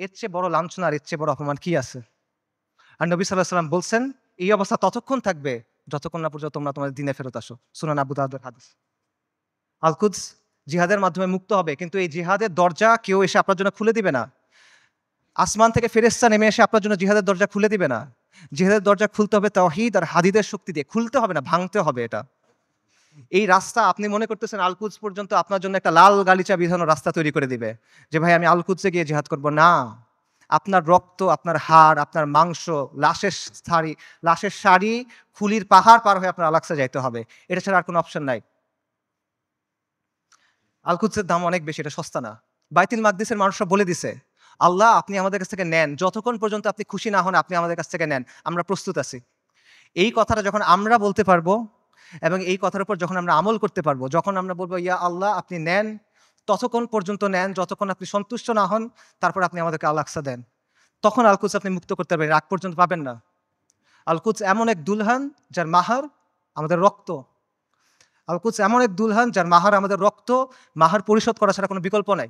[SPEAKER 1] এর চেয়ে বড় লাঞ্ছনা আর এর চেয়ে বড় অপমান কি আছে? আর নবী সাল্লাল্লাহু আলাইহি ওয়াসাল্লাম বলছেন, এই অবস্থা ততক্ষণ থাকবে যতক্ষণ না পর্যন্ত তোমরা তোমাদের দ্বীনে ফেরত আসো। সুনান আবু দাউদের হাদিস। আল কুদস জিহাদের মাধ্যমে মুক্ত হবে, কিন্তু এই জিহাদের দরজা কেউ এসে আপনার জন্য খুলে দিবে না। আসমান থেকে ফেরেশতা নেমে এসে আপনার জন্য জিহাদের দরজা খুলে দিবে না। জিহাদের দরজা খুলতে হবে তাওহীদ আর হাদিদের শক্তি দিয়ে। খুলতে হবে না, ভাঙতে হবে এটা। এই রাস্তা আপনি মনে করতেছেন আল কুদস পর্যন্ত আপনার জন্য একটা লাল গালিচা বিধানো রাস্তা তৈরি করে দিবে যে ভাই আমি আল কুদসে গিয়ে জিহাদ করব না। আপনার রক্ত, আপনার হাড়, আপনার মাংস, লাশের শাড়ি, খুলির পাহাড় পার হয়ে আপনার আলাক্সা যাইতে হবে। এটা ছাড়া আর কোনো অপশন নাই। আল কুদসের দাম অনেক বেশি, এটা সস্তা না। বাইতুল মাকদিসের মানুষরা বলে দিছে, আল্লাহ আপনি আমাদের কাছ থেকে নেন, যতক্ষণ পর্যন্ত আপনি খুশি না হন আপনি আমাদের কাছ থেকে নেন, আমরা প্রস্তুত আছি। এই কথাটা যখন আমরা বলতে পারবো এবং এই কথার উপর যখন আমরা আমল করতে পারবো, যখন আমরা বলবো ইয়া আল্লাহ আপনি নেন, ততক্ষণ পর্যন্ত নেন যতক্ষণ আপনি সন্তুষ্ট না হন, তারপর আপনি আমাদেরকে আল আকসা দেন, তখন আল কুদস আপনি মুক্ত করতে পারবেন, আগ পর্যন্ত পাবেন না। আল কুদস এমন এক দুলহান যার মাহার আমাদের রক্ত। আল কুদস এমন এক দুলহান যার মাহার আমাদের রক্ত, মাহার পরিশোধ করা ছাড়া কোনো বিকল্প নাই,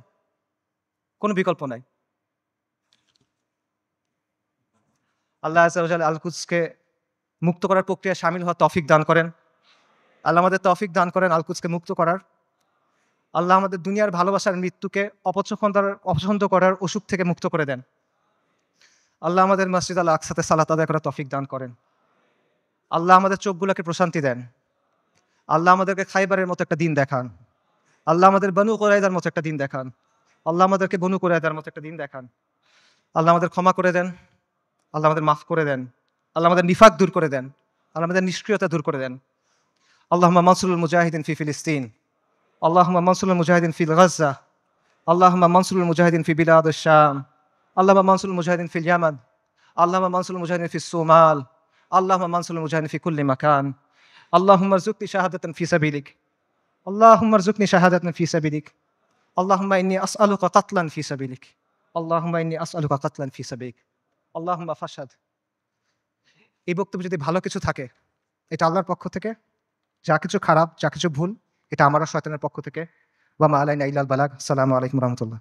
[SPEAKER 1] কোনো বিকল্প নাই। আল্লাহ আযজা ওয়া জাল্লা আল কুদসকে মুক্ত করার প্রক্রিয়ায় শামিল হওয়ার তৌফিক দান করেন। আল্লাহ আমাদের তৌফিক দান করেন আল কুদসকে মুক্ত করার। আল্লাহ আমাদের দুনিয়ার ভালোবাসার মৃত্যুকে অপছন্দ করার অসুখ থেকে মুক্ত করে দেন। আল্লাহ আমাদের মসজিদ আল আকসাতে সালাত আদায় করার তৌফিক দান করেন। আল্লাহ আমাদের চোখগুলোকে প্রশান্তি দেন। আল্লাহ আমাদেরকে খাইবারের মতো একটা দিন দেখান। আল্লাহ আমাদের বনু কুরাইযার মতো একটা দিন দেখান। আল্লাহ আমাদেরকে বনু কুরাইযার মতো একটা দিন দেখান। আল্লাহ আমাদের ক্ষমা করে দেন। আল্লাহ আমাদের মাফ করে দেন। আল্লাহ আমাদের নিফাক দূর করে দেন। আল্লাহ আমাদের নিষ্ক্রিয়তা দূর করে দেন। আল্লাহুম্মা মানসুরুল মুজাহিদিন ফি ফিলিস্তিন। আল্লাহুম্মা মানসুরুল মুজাহিদিন ফি গাজ্জা। আল্লাহুম্মা মানসুরুল মুজাহিদিন ফি বিলাদিশ শাম। আল্লাহুম্মা মানসুরুল মুজাহিদিন ফিল ইয়ামান। আল্লাহুম্মা মানসুরুল মুজাহিদিন ফিস সুমাল। আল্লাহুম্মা মানসুরুল মুজাহিদিন ফি কুল্লি মাকান। আল্লাহুম্মা রযুকনি শাহাদাতান ফি সাবিলিক। আল্লাহুম্মা রযুকনি শাহাদাতান ফি সাবিলিক। আল্লাহুম্মা ইন্নী আসআলুকা কাতলান ফি সাবিলিক। আল্লাহুম্মা ইন্নী আসআলুকা কাতলান ফি সাবিলিক। আল্লাহুম্মা ফাশহাদ। এই বক্তব্যে যদি ভালো কিছু থাকে এটা আল্লাহর পক্ষ থেকে, যা কিছু খারাপ, যা কিছু ভুল এটা আমার আর শয়তানের পক্ষ থেকে। ওয়া মা আলাইনা ইল্লাল বালাগ। আসসালামু আলাইকুম ওয়া রাহমাতুল্লাহ।